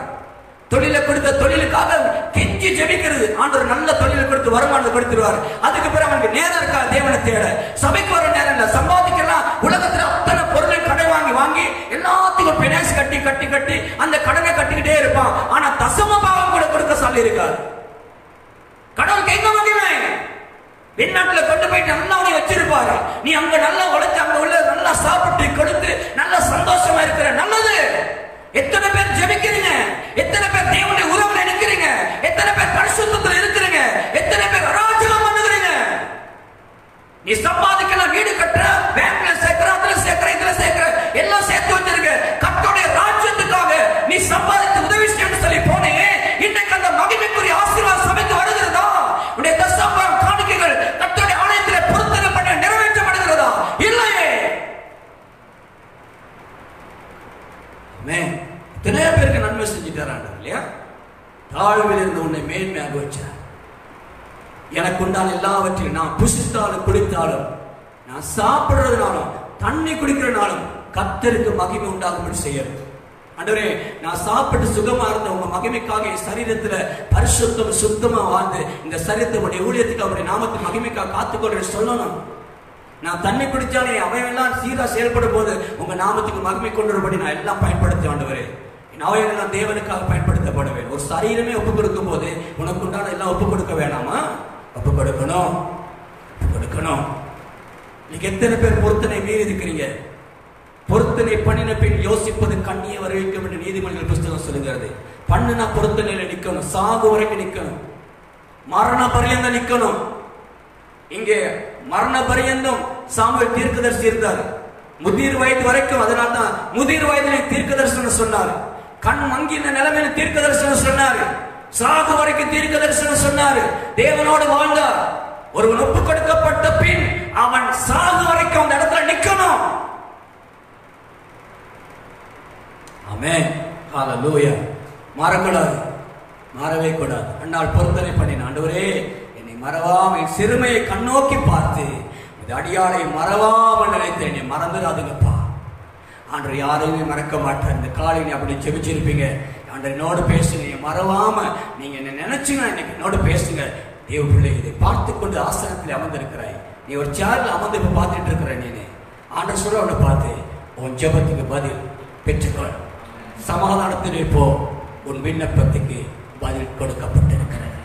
தொழிலை கொடுத்த தொழிலுக்காக கெஞ்சி ஜெபிக்கிறது, ஆண்டவர் நல்ல தொழிலை கொடுத்து வருமானத்தை கொடுத்துருவாரு. அதுக்கு பிறகு அவனுக்கு நேரம் இருக்கா தேவனை தேட? சபைக்கு வர நேரம் இல்ல, சம்பாதிக்கலாம். உலகத்துல அத்தனை பொருளை கடை வாங்கி வாங்கி எல்லாத்துக்கும் பினான்ஸ் கட்டி கட்டி கட்டி அந்த கடனை கட்டிக்கிட்டே இருப்பான். ஆனா தசம பாகம் கூட கொடுக்க சொல்லி இருக்காரு. கடவுளுக்கு எங்க மகிமை? வெளிநாட்டுல கொண்டு போயிட்டு நல்லா உன்னை வச்சிருப்பாரு. நீ அங்க நல்லா உழைச்சு அங்க உள்ள நல்லா சாப்பிட்டு கொடுத்து நல்லா சந்தோஷமா இருக்கிற நல்லது. எத்தனை பேர் ஜெபிக்கிறீங்க? எத்தனை பேர் தேவனுடைய உறவுல நிக்கிறீங்க? எத்தனை பேர் பரிசுத்தத்துல இருக்கிறீங்க? எத்தனை பேர் அராஜகம் பண்ணுகிறீங்க? நீ சம்பாதிக்கலாம், வீடு கட்டுற, பேங்க்ல சேர்க்கிற, அதுல சேர்க்கிற, இதுல சேர்க்கிற, எல்லாம் சேர்த்து வச்சிருக்க. கர்த்தருடைய ராஜ்யத்துக்காக நீ சம்பாதித்து உதவி செய்யணும்னு சொல்லி போனீங்க. இன்னைக்கு அந்த மகிமைக்குரிய ஆசீர்வாதம் சபைக்கு வருகிறதா? உடைய தசமபாகம் காணிக்கைகள் கர்த்தருடைய ஆலயத்திலே பொருத்தனை பண்ண நிறைவேற்றப்படுகிறதா? இல்லையே. எத்தனையோ பேருக்கு நன்மை செஞ்சுட்டாரான் இல்லையா? தாழ்வில் இருந்து உன்னை மேன்மையாக வச்சார். எனக்கு உண்டான எல்லாவற்றையும் நான் புசித்தாலும் குடித்தாலும், நான் சாப்பிடுறதுனாலும் தண்ணி குடிக்கிறனாலும் கர்த்தருக்கு மகிமை உண்டாகும்படி செய்யறது. ஆண்டவரே, நான் சாப்பிட்டு சுகமா இருந்த உங்க மகிமைக்காக என் சரீரத்துல பரிசுத்தம் சுத்தமா வாழ்ந்து இந்த சரீரத்தை உடைய ஊழியத்துக்கு அவருடைய நாமத்தின் மகிமைக்காக காத்துக்கொள்ள சொல்லணும். நான் தண்ணி குடிச்சாலே அவையெல்லாம் சீரா செயல்படும் போது உங்க நாமத்துக்கு மகிமை கொண்டுபடி நான் எல்லாம் பயன்படுத்த ஆண்டவரே. அவையெல்லாம் தேவனுக்காக பயன்படுத்தப்படுவேன். ஒரு சரீரமே ஒப்பு கொடுக்கும் போது உனக்கு உண்டான எல்லாம் ஒப்பு கொடுக்க வேணாமா? ஒப்பு கொடுக்கணும், ஒப்பு கொடுக்கணும். நீங்க எத்தனை பேர் பொருத்தனை மீறி இருக்கிறீங்க? பொருத்தனை பண்ணின பின் யோசிப்பது கண்ணியை வரவேற்கும் என்று நீதிமன்ற புஸ்தகம் சொல்லுகிறது. பண்ணுனா பொருத்தனையில நிக்கணும், சாகு வரைக்கும் நிக்கணும், மரண பரியந்தம் நிக்கணும். இங்கே மரண பரியந்தம் சாமுவேல் தீர்க்கதரிசி இருந்தார், முதிர் வயது வரைக்கும். அதனால்தான் முதிர் வயதிலே தீர்க்க தரிசனம் சொன்னார். கண் மங்கின நிலைமையில தீர்க்க தரிசனம் சொன்னார். சாகு வரைக்கும் தீர்க்க தரிசனம் சொன்னார். தேவனோடு வாழ்ந்தார். ஒருவன் ஒப்பு கொடுக்கப்பட்ட பின் அவன் சாகு வரைக்கும் அந்த இடத்துல நிக்கணும். ஆமென், ஹல்லேலூயா. மாறக்கூடாது, மாறவே கூடாது. அண்ணால் பொருத்தனை பண்ணின ஆண்டவரே, என்னை மறவாம என் சிறுமையை கண்ணோக்கி பார்த்து இந்த அடியாளை மறவாமல் நினைத்து என்னை மறந்துடாதுங்கப்பா. ஆண்டவர் யாரையுமே மறக்க மாட்டார். இந்த காலையை அப்படி செபிச்சிருப்பீங்க. ஆண்டவர் என்னோடு பேசுங்க, மறவாம நீங்க என்ன நினைச்சுங்க இன்னைக்கு என்னோட பேசுங்க. தேவ பிள்ளை, இதை பார்த்து கொண்டு ஆசனத்தில் அமர்ந்திருக்கிறாய். நீ ஒரு சேர்ல அமர்ந்து இப்ப பார்த்துட்டு இருக்கிற நீ ஆண்டவர் சொல்ல அவனை பார்த்து உன் ஜெபத்துக்கு பதில் பெற்றுக்கொள். சமாதானத்தில் இப்போ உன் விண்ணப்பத்துக்கு பதில் கொடுக்கப்பட்டிருக்கிறது.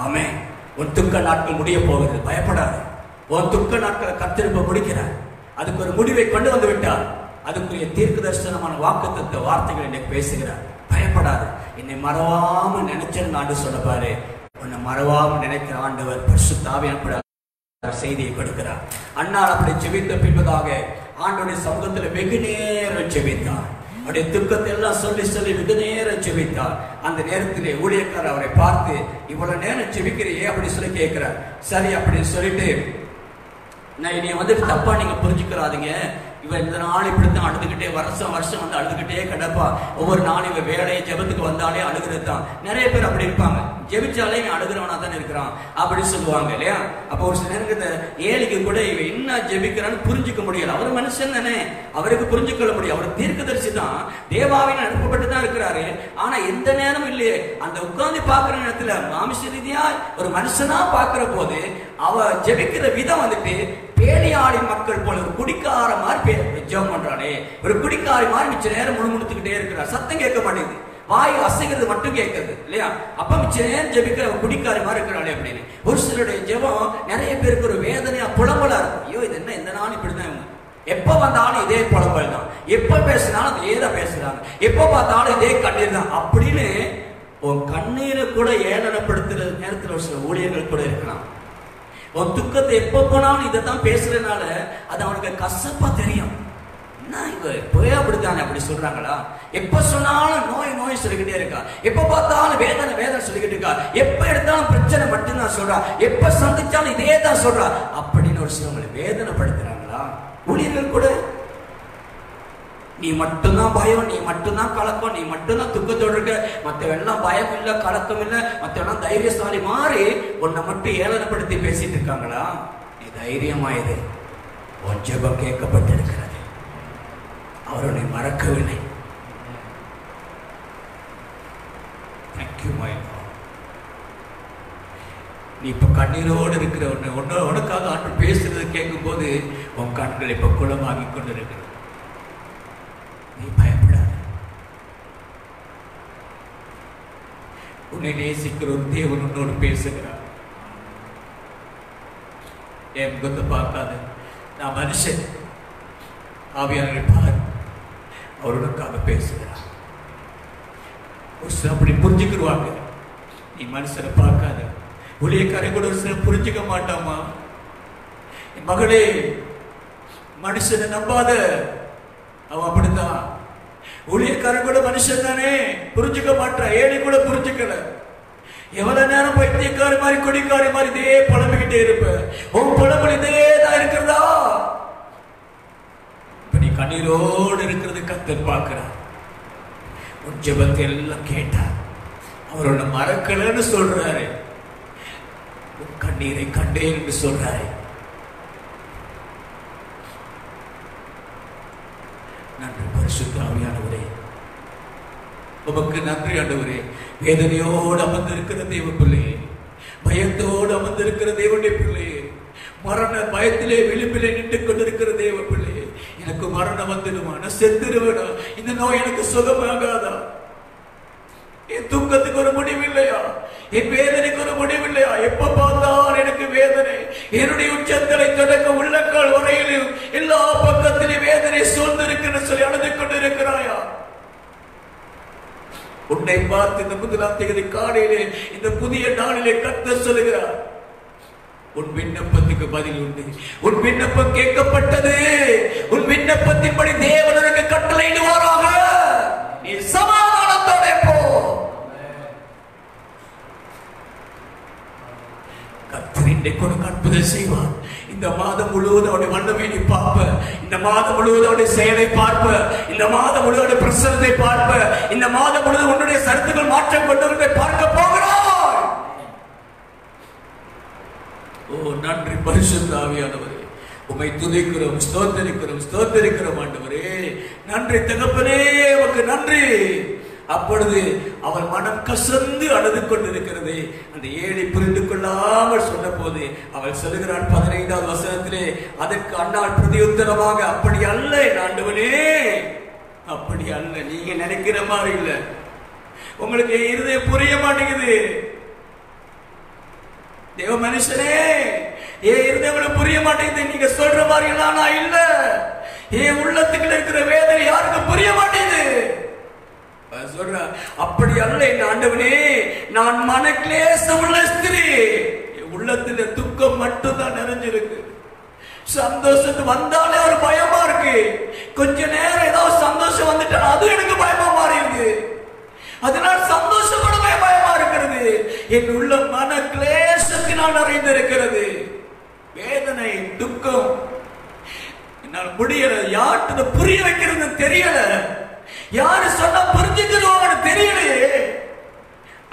ஆமென். உன் துக்க நாட்கள் முடிய போகிறது, பயப்படாது. உன் துக்க நாட்களை கர்த்தர் முடிக்கிறார். அதுக்கு ஒரு முடிவை கொண்டு வந்து விட்டார். அதுக்குரிய தீர்க்க தரிசனமான வாக்குத்தத்த வார்த்தைகள் இன்னைக்கு பேசுகிறார். பயப்படாது. என்னை மறவாம நினைச்சேன்னு ஆண்டு சொல்ல பாரு. உன்னை மறவாம நினைக்கிற ஆண்டவர் பரிசுத்த ஆவியானவர் செய்தியை கொடுக்கிறார். அண்ணால் அப்படி செபித்த பின்பதாக ஆண்டவருடைய சமூகத்தில் வெகு நேரம் செபித்தார். அவருடைய துக்கத்தை எல்லாம் சொல்லி சொல்லி வெகு நேரம் செபித்தார். அந்த நேரத்திலே ஊழியக்காரர் அவரை பார்த்து, இவ்வளவு நேரம் செபிக்கிறையே அப்படி சொல்லி கேட்கிறார். சரி அப்படின்னு சொல்லிட்டு, நான் இனி வந்து தப்பா நீங்க புரிஞ்சுக்கிறாதீங்க, இவன் இந்த நாள் இப்படித்தான் அழுதுகிட்டே வருஷம் வருஷம் வந்து அழுதுகிட்டே கிடப்பா. ஒவ்வொரு நாளும் இவன் வேலையை ஜெபத்துக்கு வந்தாலே அழுகிறது தான். நிறைய பேர் அப்படி இருப்பாங்க, ஜெபிச்சாலே இவன் அழுகிறவனா தான் இருக்கிறான் அப்படி சொல்லுவாங்க இல்லையா. அப்போ ஒரு சில நேரத்துல ஏழைக்கு கூட இவன் என்ன ஜெபிக்கிறான்னு புரிஞ்சுக்க முடியல. அவர் மனுஷன் தானே, அவருக்கு புரிஞ்சுக்கொள்ள முடியும். அவர் தீர்க்கதரிசி தான், தேவாவின் அனுப்பப்பட்டு தான் இருக்கிறாரு. ஆனா எந்த நேரம் இல்லையே, அந்த உட்கார்ந்து பாக்குற நேரத்துல மாமிச ரீதியா ஒரு மனுஷனா பாக்குற போது அவ ஜெபிக்கிற விதம் வந்துட்டு பேணியாளி மக்கள் போல ஒரு குடிக்கார மாதிரி ஜெபம் பண்றானே, ஒரு குடிக்காரி மாதிரி மிச்ச நேரம் முணுமுணுத்துக்கிட்டே இருக்கிறார். சத்தம் கேட்க மாட்டேங்குது, வாய் அசைக்கிறது மட்டும் கேட்கறது இல்லையா. அப்ப மிச்ச நேரம் ஜெபிக்கிற குடிக்காரி மாதிரி இருக்கிறாளே அப்படின்னு. ஒரு சிலருடைய ஜெபம் நிறைய பேருக்கு ஒரு வேதனையா புலம்பலா இருக்கும். ஐயோ இது என்ன இந்த நாள் இப்படிதான், இவங்க எப்ப வந்தாலும் இதே புலம்பல் தான், எப்ப பேசினாலும் இதே தான் பேசுறாங்க, எப்ப பார்த்தாலும் இதே கண்ணீர் தான் அப்படின்னு. உன் கண்ணீரை கூட ஏளனப்படுத்துற நேரத்தில் ஒரு சில ஊழியர்கள் கூட இருக்கலாம். உன் துக்கத்தை எப்ப போனாலும் இதை தான் பேசுறதுனால அது அவனுக்கு கசப்பா தெரியும். என்ன இவ போய் அப்படித்தானே அப்படி சொல்றாங்களா, எப்ப சொன்னாலும் நோய் நோய் சொல்லிக்கிட்டே இருக்கா, எப்ப பார்த்தாலும் வேதனை வேதனை சொல்லிக்கிட்டு இருக்கா, எப்ப எடுத்தாலும் பிரச்சனை மட்டும்தான் சொல்றா, எப்ப சந்திச்சாலும் இதே தான் சொல்றா அப்படின்னு ஒரு சிலவங்களை வேதனைப்படுத்துறாங்களா ஊழியர்கள் கூட. நீ மட்டும்தான் பயம், நீ மட்டும்தான் கலக்கம், நீ மட்டும்தான் துக்கத்தோடு இருக்க, மற்றவெல்லாம் பயம் இல்லை கலக்கம் இல்லை, மற்றவெல்லாம் தைரியசாலி மாறி உன்னை மட்டும் ஏளனப்படுத்தி பேசிட்டு இருக்காங்களா. நீ தைரியமாயிரு, உன் ஜெபம் கேட்கப்பட்டிருக்கிறது, அவர் உன்னை மறக்கவில்லை. நீ இப்ப கண்ணீரோடு இருக்கிற உனக்காக ஆண்டு பேசுறது கேட்கும் போது உன் கண்கள் இப்ப குளமாகி கொண்டு இருக்கிறது. நீ பயப்படாத, உன்னை நேசிக்கிற ஒரு தேவன் உன்னோடு பேசுகிறார். என் முகத்தை பார்க்காத, நான் மனுஷன், ஆவியானவரை பார், அவர் உனக்காக பேசுகிறார். ஒரு சில அப்படி புரிஞ்சுக்கிடுவாங்க. நீ மனுஷனை பார்க்காத, ஊழியக்காரை கூட ஒரு சில புரிஞ்சுக்க மாட்டாமா. என் மகளே, மனுஷனை நம்பாத, அவன் அப்படித்தான். ஊழியக்காரன் கூட மனுஷன் தானே, புரிஞ்சுக்க மாட்டான். ஏழை கூட புரிஞ்சுக்கல. எவ்வளவு நேரம் பைத்தியக்காரி மாதிரி கொடிக்காரி மாதிரி இதே புலம்பிக்கிட்டே இருப்ப, உன் புலம்பல் இதே தான் இருக்கிறதா. இப்ப நீ கண்ணீரோடு இருக்கிறது கர்த்தர் பார்க்கிறார். உன் ஜெபத்தை எல்லாம் கேட்டார், அவரோட மறக்கலன்னு சொல்றாரு, உன் கண்ணீரை கண்டேன் என்று சொல்றாரு. நன்றி பரிசுத்த ஆவியானவரே, உமக்கு நன்றி ஆண்டவரே. வேதனையோடு அமர்ந்திருக்கிற தேவ பிள்ளையே, பயத்தோடு அமர்ந்திருக்கிற தேவனுடைய பிள்ளையே, மரண பயத்திலே விளிம்பிலே நின்று கொண்டிருக்கிற தேவ பிள்ளையே, எனக்கு மரணம் வந்துடுமா, நான் செத்துருவேனா, இந்த நோய் எனக்கு சுகமாகாதா, என் துக்கத்துக்கு ஒரு முடிவு இல்லையா, என் வேதனைக்கு ஒரு முடிவு இல்லையா, எப்ப பார்த்தால் எனக்கு வேதனை, என்னுடைய உச்சத்தலை தொடக்க உள்ளக்கால் வரையிலும் எல்லா பக்கத்திலும் வேதனை சூழ்ந்திருக்குன்னு சொல்லி அழுது கொண்டிருக்கிறாயா. உன்னை பார்த்து இந்த முதலாம் தேதி காலையிலே இந்த புதிய நாளிலே கர்த்தர் சொல்லுகிறார், உன் விண்ணப்பத்துக்கு பதில் உண்டு, உன் விண்ணப்பம் கேட்கப்பட்டது, உன் விண்ணப்பத்தின்படி தேவன் உனக்கு கட்டளையிடுவாராக, நீ சமாதானத்தோட போ. கர்த்தர் இன்றைக்கு உனக்கு அற்புதம் செய்வார். இந்த மாதம் முழுவதும் அவருடைய வல்லமை நீ பார்ப்ப, இந்த மாதம் முழுவதும் அவருடைய செயலை பார்ப்ப, இந்த மாதம் முழுவதும் பிரசனத்தை பார்ப்ப, இந்த மாதம் முழுவதும் உன்னுடைய சரத்துகள் மாற்றம் கொண்டவர்களை பார்க்க போகிறார். ஓ நன்றி பரிசுத்த ஆவியானவரே, உம்மை துதிக்கிறோம், ஸ்தோத்தரிக்கிறோம், ஸ்தோத்தரிக்கிறோம் ஆண்டவரே. நன்றி தகப்பனே, உமக்கு நன்றி. அப்பொழுது அவள் மனம் கசந்து அழுது கொண்டிருக்கிறது. அந்த ஏழை புரிந்து கொள்ளாமல் சொன்ன போது அவள் சொல்லுகிறாள் 15வது வசனத்திலே, அதற்கு அண்ணாள் பிரதியுத்தரமாக, அப்படி அல்ல ஆண்டவனே, அப்படி அல்ல, நீங்க நினைக்கிற மாதிரி இல்ல, உங்களுக்கு இருதயம் புரிய மாட்டேங்குது தேவ மனுஷனே, ஏன் இருதயம் புரிய மாட்டேங்குது, நீங்க சொல்ற மாதிரி எல்லாம் நான் இல்ல, என் உள்ளத்துக்குள்ள இருக்கிற வேதனை யாருக்கும் புரிய மாட்டேங்குது சொல்ற. அப்படி அல்ல என் ஆண்டவனே, நான் மனக்லேசம் உள்ள ஸ்திரீ, உள்ளத்துல துக்கம் மட்டும் தான் நிறைஞ்சிருக்கு, சந்தோஷத்து வந்தாலே ஒரு பயமா இருக்கு, கொஞ்ச நேரம் ஏதாவது சந்தோஷம் வந்துட்டா அது எனக்கு பயமா மாறிடுது, அதனால் சந்தோஷம் கூட பயமா இருக்கிறது, என் உள்ள மன கிளேசத்தினால் நிறைந்திருக்கிறது, வேதனை துக்கம். என்னால முடியல, யார்கிட்ட புரிய வைக்கிறது தெரியல, யாரு சொன்னா புரிஞ்சுக்கிறோம் தெரியலையே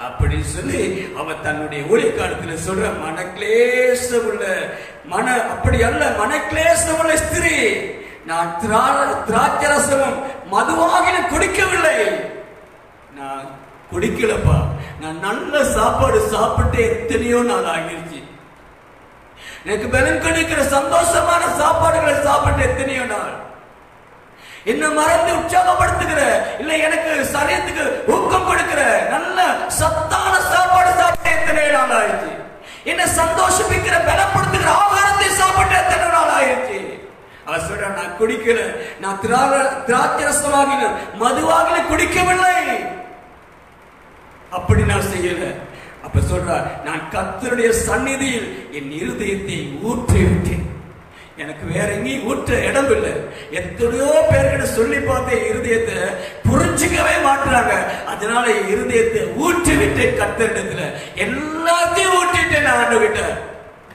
அப்படி சொல்லி அவன் தன்னுடைய ஊழியக்காலத்துல சொல்ற, மனக்லேசம் உள்ள அப்படி அல்ல, மனக்லேசம் உள்ள ஸ்திரீ, நான் திராட்சரசமும் மதுவாகிலும் குடிக்கவில்லை, நான் குடிக்கலப்பா, நான் நல்ல சாப்பாடு சாப்பிட்டு எத்தனையோ நாள் ஆகிருச்சு, எனக்கு பலன் கிடைக்கிற சந்தோஷமான சாப்பாடுகளை சாப்பிட்டு எத்தனையோ நாள், என்ன மறந்து உற்சாகப்படுத்துகிற, இல்ல எனக்கு சரீரத்துக்கு ஊக்கம் கொடுக்கிற நல்ல சத்தான சாப்பாடு சாப்பிட்டு எத்தனை நாள் ஆயிடுச்சு, என்ன சந்தோஷிப்பிக்கிற பலப்படுத்துகிற ஆகாரத்தை சாப்பிட்டு எத்தனை நாள் ஆயிடுச்சு. அவர் சொல்ற, நான் குடிக்கல, நான் திராட்சரசமாகின மதுவாகின குடிக்கவில்லை, அப்படி நான் செய்யல. அப்ப சொல்ற, நான் கர்த்தருடைய சந்நிதியில் என் இருதயத்தை ஊற்றி விட்டேன், எனக்கு வேற எங்கேயும் ஊற்ற இடம் இல்லை. எத்தனையோ பேர்கிட்ட சொல்லி பார்த்தேன், இருதயத்தை புரிஞ்சுக்கவே மாட்டாங்க, அதனால இருதயத்தை ஊற்றி விட்டேன், கர்த்தரிடத்துல எல்லாத்தையும் ஊற்றிட்டேன், நான் ஆண்டுகிட்ட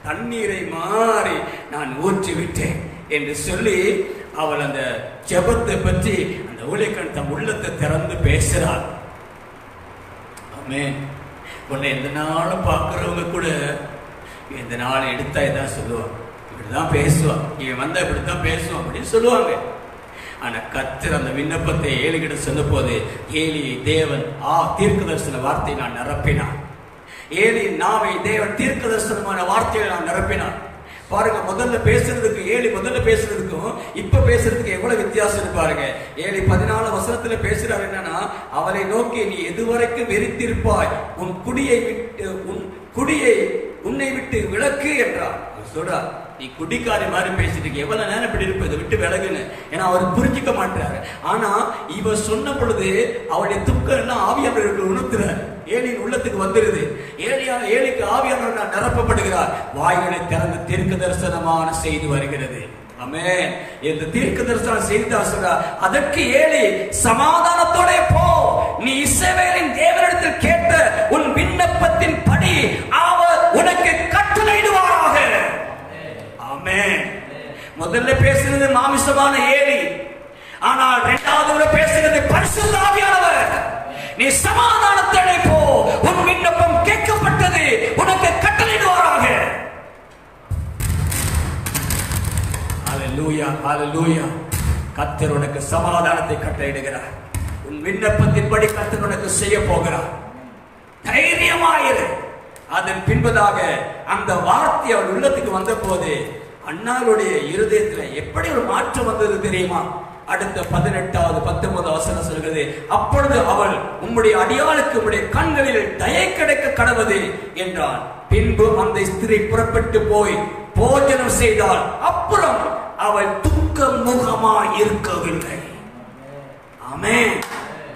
தண்ணீரை மாறி நான் ஊற்றி விட்டேன் என்று சொல்லி அவள் அந்த ஜெபத்தை பற்றி அந்த ஊழியக்காரன் தன் உள்ளத்தை திறந்து பேசுறாள். ஆமென். உன்னை எந்த நாளும் பார்க்கிறவங்க கூட இந்த நாள் எடுத்தா இதான் சொல்லுவாங்க, இப்படிதான் பேசுவான், இவன் வந்தா இப்படித்தான் பேசுவான் அப்படின்னு சொல்லுவாங்க. ஆனா கர்த்தர் அந்த விண்ணப்பத்தை ஏலிகிட்ட சொல்லும் போது, ஏலி தேவன் தீர்க்க தரிசன வார்த்தையை நான் நிரப்பினான், ஏலி நாவை தேவன் தீர்க்க தரிசனமான வார்த்தையை நான் நிரப்பினான். பாருங்க, முதல்ல பேசுறதுக்கு ஏலி முதல்ல பேசுறதுக்கும் இப்ப பேசுறதுக்கு எவ்வளவு வித்தியாசம் பாருங்க. ஏலி 14 வசனத்துல பேசுறாரு என்னன்னா, அவரை நோக்கி நீ எதுவரைக்கும் வெறித்திருப்பாய், உன் குடியை உன்னை விட்டு விலக்கு என்றார். சொல்றார், நீ குடிக்காரி மாதிரி பேசிட்டு எவ்வளவு நேரம் இப்படி இருப்ப, இதை விட்டு விலகுன்னு. ஏன்னா அவர் புரிஞ்சுக்க மாட்டாரு. ஆனா இவ சொன்ன பொழுது அவருடைய துக்கம் எல்லாம் ஆவியானவர்கள் உணர்த்துறார், ஏலியின் உள்ளத்துக்கு வந்துருது. ஏலிக்கு ஆவியானவர் நிரப்பப்படுகிறார், வாய்களை திறந்து தீர்க்க தரிசனமான செய்தி வருகிறது. ஆமென். இந்த தீர்க்க தரிசனம் செய்தா சொல்ற, அதற்கு ஏலி சமாதானத்தோட போ, நீ இஸ்ரவேலின் தேவனிடத்தில் கேட்ட உன் விண்ணப்பத்தின் படி அவர் உனக்கு கட்டளையிடுவாராக. ஆமென். முதல்ல பேசுறது மாமிசமான ஏலி, ஆனால் இரண்டாவது பேசுகிறது பரிசுத்த ஆவியானவர். நீ சமாதானத்தோட போ, உன் விண்ணப்பம் கேட்கப்பட்டது, உனக்கு கட்டளையிடுவாராக. ஹல்லேலூயா, ஹல்லேலூயா. கர்த்தர் உனக்கு சமாதானத்தை கட்டளையிடுகிறார், உன் விண்ணப்பத்தின்படி கர்த்தர் உனக்கு செய்ய போகிறார். தைரியமாயிரு. அதன் பின்பதாக அந்த வார்த்தை அவள் உள்ளத்துக்கு வந்த போது அன்னாளுடைய இருதயத்துல எப்படி ஒரு மாற்றம் வந்தது தெரியுமா? அடுத்த 18வது 19வது வசனம் சொல்கிறது, அப்பொழுது அவள், உம்முடைய அடியாளுக்கு உம்முடைய கண்களில் தயை கிடைக்க கடவது என்றான். பின்பு அந்த ஸ்திரீ புறப்பட்டு போய் போஜனம் செய்தாள். அப்புறம் அவள் துக்க முகமாய் இருக்கவில்லை. ஆமென்.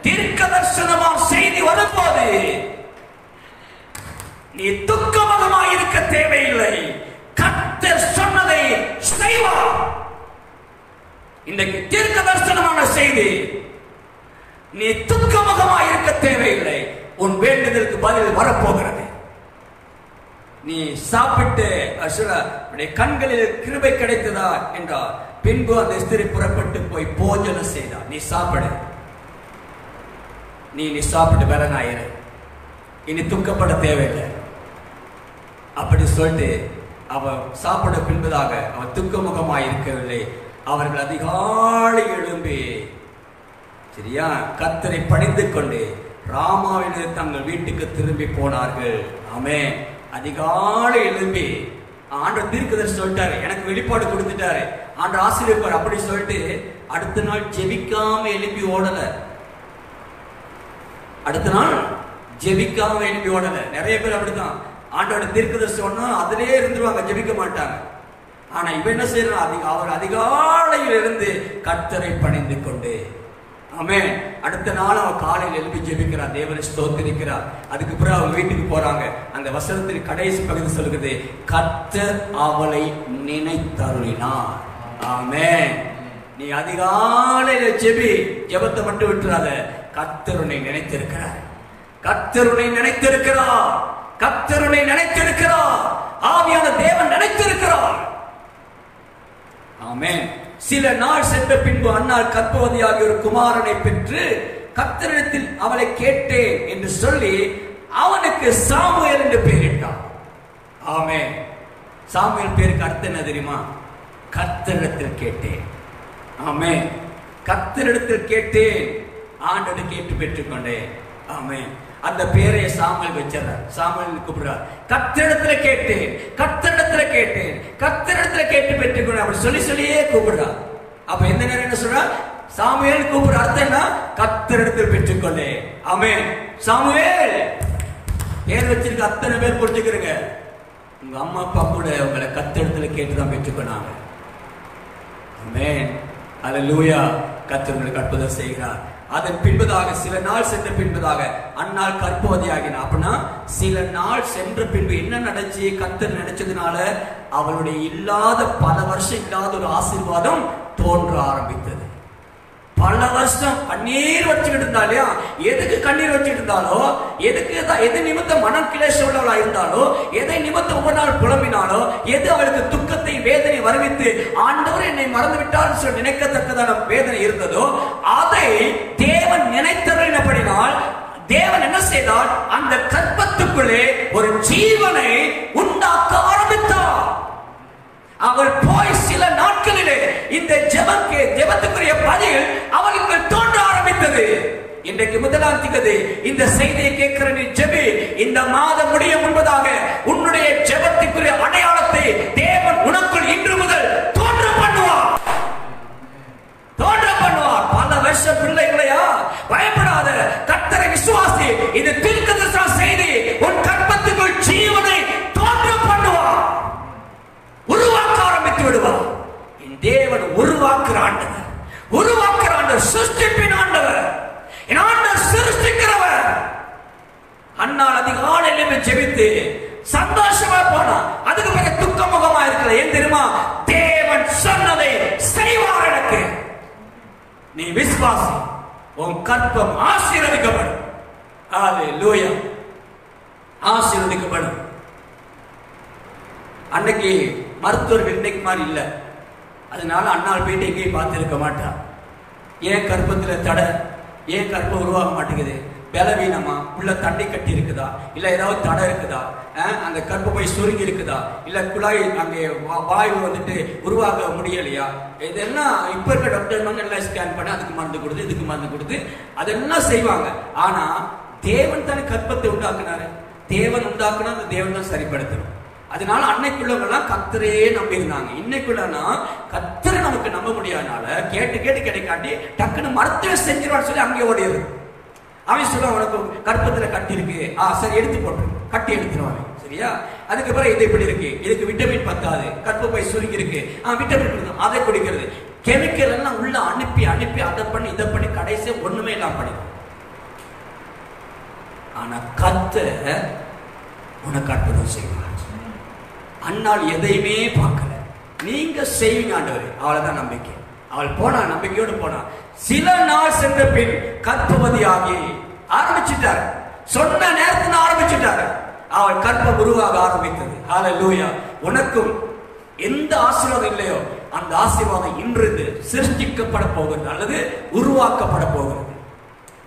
தீர்க்க தரிசனமான செய்தி வரும்போது நீ துக்க முகமாய் இருக்க தேவையில்லை, கர்த்தர் சொன்னதை செய்வார். இன்றைக்கு தீர்க்க தரிசனமான செய்தி, நீ துக்க முகமாய் இருக்க தேவையில்லை, உன் வேண்டுதலுக்கு பதில் வரப்போகிறது. நீ சாப்பிட்டு கண்களில் கிருபை கிடைத்ததா என்றார். பின்பு அந்த ஸ்திரீ புறப்பட்டு போய் போஜனம் செய்தார். நீ சாப்பிடு, நீ சாப்பிட்டு பலனாயிரு, இனி துக்கப்பட தேவையில்லை அப்படி சொல்லிட்டு அவ சாப்பிட பின்பதாக அவன் துக்கமுகமாய் இருக்கவில்லை. அவர்கள் அதிகாலை எழும்பி சரியா கர்த்தரை பணிந்து கொண்டு ராமாவிலிருந்து தங்கள் வீட்டுக்கு திரும்பி போனார்கள். ஆமென். அதிகாலை எழும்பி ஆண்டவர் தீர்க்கதரிசி சொல்லிட்டாரு, எனக்கு வெளிப்பாடு கொடுத்துட்டாரு, ஆண்டவர் ஆசீர்வதிப்பார் அப்படி சொல்லிட்டு அடுத்த நாள் ஜெபிக்காம எழுப்பி ஓடல. அடுத்த நாள் ஜெபிக்காம எழுப்பி ஓடல. நிறைய பேர் அப்படித்தான், ஆண்டோட தீர்க்கதரிசி சொன்னா அதிலே இருந்துருவாங்க, ஜெபிக்க மாட்டாங்க. ஆனா இவ என்ன செய்யறான், அவர் அதிகாலையில் இருந்து கர்த்தரை பணிந்து கொண்டு. ஆமென். அடுத்த நாள் அவன் காலையில் எழுப்பி ஜெபிக்கிறார், தேவனை ஸ்தோத்திரிக்கிறார். அதுக்கு பிறகு அவங்க வீட்டுக்கு போறாங்க. அந்த வசனத்தின் கடைசி பகுதி சொல்கிறது, கர்த்தர் அவளை நினைத்தருளினார். ஆமென். நீ அதிகாலையில ஜெபி, ஜெபத்தை மட்டும் விட்டுறாத. கர்த்தர் உன்னை நினைத்திருக்கிறார், கர்த்தர் உன்னை நினைத்திருக்கிறார், கர்த்தர் உன்னை நினைத்திருக்கிறார், ஆவியான தேவன் நினைத்திருக்கிறார். ஆமென். சில நாள் சென்ற பின்பு அன்னாள் கர்ப்பவதியாகிய ஒரு குமாரனை பெற்று கர்த்தரிடத்தில் அவளை கேட்டேன் என்று சொல்லி அவனுக்கு சாமுவேல் என்று பெயரிட்டான். ஆமென். சாமுவேல் பேருக்கு அர்த்தம் என்ன தெரியுமா? கர்த்தரிடத்தில் கேட்டேன். ஆமென். கர்த்தரிடத்தில் கேட்டேன், ஆண்டவரை கேட்டு பெற்றுக்கொண்டேன். ஆமென். அந்த பேரை சாமுவேல் வச்சார். சாமுவேல் கூப்பிடுறார், கர்த்தரிடத்துல கேட்டேன், கர்த்தரிடத்துல கேட்டேன், கர்த்தரிடத்துல கேட்டு பெற்றுக்கொண்டேன் அப்படி சொல்லி சொல்லியே கூப்பிடுறார். அப்ப எந்த நேரம் என்ன சொல்றார்? சாமுவேல் கூப்பிடுற அர்த்தம் என்ன? கர்த்தரிடத்தில் பெற்றுக்கொண்டேன். ஆமென். சாமுவேல் பேர் வச்சிருக்க அத்தனை பேர் புரிஞ்சுக்கிறீங்க, உங்க அம்மா அப்பா கூட உங்களை கர்த்தரிடத்துல கேட்டுதான் பெற்றுக்கொண்டாங்க. ஆமென். அல்லேலூயா. கர்த்தர் உங்களுக்கு அற்புதம் செய்கிறார். அதன் பின்பதாக சில நாள் சென்ற பின்பதாக அன்னாள் கர்ப்பவதியாகினா. அப்படின்னா சில நாள் சென்ற பின்பு என்ன நடந்துச்சு? கர்த்தர் நினைச்சதுனால அவளுடைய இல்லாத பல வருஷம் இல்லாத ஒரு ஆசீர்வாதம் தோன்ற ஆரம்பித்தது. பல வருஷம் கண்ணீர் வச்சுக்கிட்டு இருந்தா இல்லையா? எதுக்கு கண்ணீர் வச்சுட்டு இருந்தாலோ, எது நிமித்தம் மனம் கிளேசம் உள்ளவளா இருந்தாலோ, எதை நிமித்தம் ஒவ்வொரு நாள் புலம்பினாலோ, எது அவளுக்கு துக்கத்தை வேதனை வருவித்து ஆண்டவர் என்னை மறந்து விட்டார் சொல்லி நினைக்கத்தக்கதான வேதனை இருந்ததோ, அதை தேவன் நினைத்தறினபடினால் தேவன் என்ன செய்தார்? அந்த கர்ப்பத்துக்குள்ளே ஒரு ஜீவனை உண்டாக்க ஆரம்பித்தார். அவள் போய் சில நாட்களிலே இந்த ஜெபத்துக்குரிய பதில் அவளுக்கு தோன்ற ஆரம்பித்தது. இன்றைக்கு முதலாம் திகதி இந்த செய்தியை கேட்கிற நீ ஜெபி. இந்த மாதம் முடிய முன்பதாக உன்னுடைய ஜெபத்துக்குரிய அடையாளத்தை தேவன் உனக்குள் இன்று முதல் தோன்ற பண்ணுவார். பல வருஷ பிள்ளைகளையா பயப்படாத, கர்த்தரை விசுவாசி. இது தீர்க்கதரிசன செய்தி. உன் கர்ப்பத்துக்குள் ஜீவனை தோன்ற பண்ணுவார், உருவாக்க ஆரம்பித்து விடுவார். என் தேவன் உருவாக்குற ஆண்டவர், உருவாக்குற ஆண்டவர், சிருஷ்டிப்பின் ஆண்டவர், என் ஆண்டவர் சிருஷ்டிக்கிறவர். அன்னால் அதிகாலையிலுமே ஜெபித்து சந்தோஷமா போனா, அதுக்கு பிறகு துக்க முகமா இருக்கல. ஏன் தெரியுமா? தேவன் சொன்னதை செய்வார். எனக்கு நீ விசுவாசி, உன் கற்பம் ஆசீர்வதிக்கப்படும். அல்லேலூயா. ஆசீர்வதிக்கப்படும். அன்னைக்கு மருத்துவர்கள் இன்னைக்கு மாதிரி இல்ல, அதனால அண்ணாள் போயிட்டு எங்கேயும் பார்த்துருக்க மாட்டா. ஏன் கற்பத்துல தடை? ஏன் கற்பம் உருவாக மாட்டேங்குது? பலவீனமா? உள்ள தண்ணி கட்டி இருக்குதா? இல்ல ஏதாவது தடை இருக்குதா? அந்த கற்ப போய் சுருங்கி இருக்குதா? இல்ல குழாய் அங்கே வாயு வந்துட்டு உருவாக முடியலையா? இதெல்லாம் இப்ப இருக்க டாக்டர் எல்லாம் ஸ்கேன் பண்ணி அதுக்கு மருந்து கொடுத்து இதுக்கு மருந்து கொடுத்து அதெல்லாம் செய்வாங்க. ஆனா தேவன் தானே கற்பத்தை உண்டாக்குனாரு. தேவன் உண்டாக்குனா அந்த தேவன் தான் சரிப்படுத்தணும். அதனால அன்னைக்குள்ளவங்கெல்லாம் கர்த்தரே நம்பி இருந்தாங்க. இன்னைக்குள்ளனா கர்த்தரை நமக்கு நம்ப முடியாதனால கேட்டு கேட்டு கிடைக்காட்டி டக்குன்னு மருத்துவ செஞ்சிருவான்னு சொல்லி அங்கே ஓடிடுது. அவன் சொல்ல, உனக்கு கற்பத்துல கட்டி இருக்கு, சரி எடுத்து போட்டு கட்டி எடுத்துருவாங்க. சரியா? அதுக்கப்புறம் இது இப்படி இருக்கு, இதுக்கு விட்டமின் பத்தாது, கற்பப்பை சுருங்கி இருக்கு, விட்டமின் கொடுக்கும், அதை குடிக்கிறது. கெமிக்கல் எல்லாம் உள்ள அனுப்பி அனுப்பி அதை பண்ணி இதை பண்ணி கடைசியா ஒண்ணுமே இல்லாம படிக்கும். ஆனா கர்த்தர் உனக்கு அற்புதம் செய்வார். அன்னால் எதையுமே பார்க்கல, நீங்க செய்வீங்க ஆண்டவரே, அவளைதான் நம்பிக்கை. அவள் போனா, நம்பிக்கையோடு போனா. சில நாள் சென்ற பின் கர்ப்பவதியாகி ஆரம்பிச்சுட்டார். சொன்ன நேரத்தில் ஆரம்பிச்சுட்டார். அவள் கற்பம் உருவாக ஆரம்பித்தது. ஹல்லேலூயா. உனக்கும் எந்த ஆசீர்வாதம் இல்லையோ அந்த ஆசீர்வாதம் இன்று சிருஷ்டிக்கப்பட போகிறது அல்லது உருவாக்கப்பட போகிறது.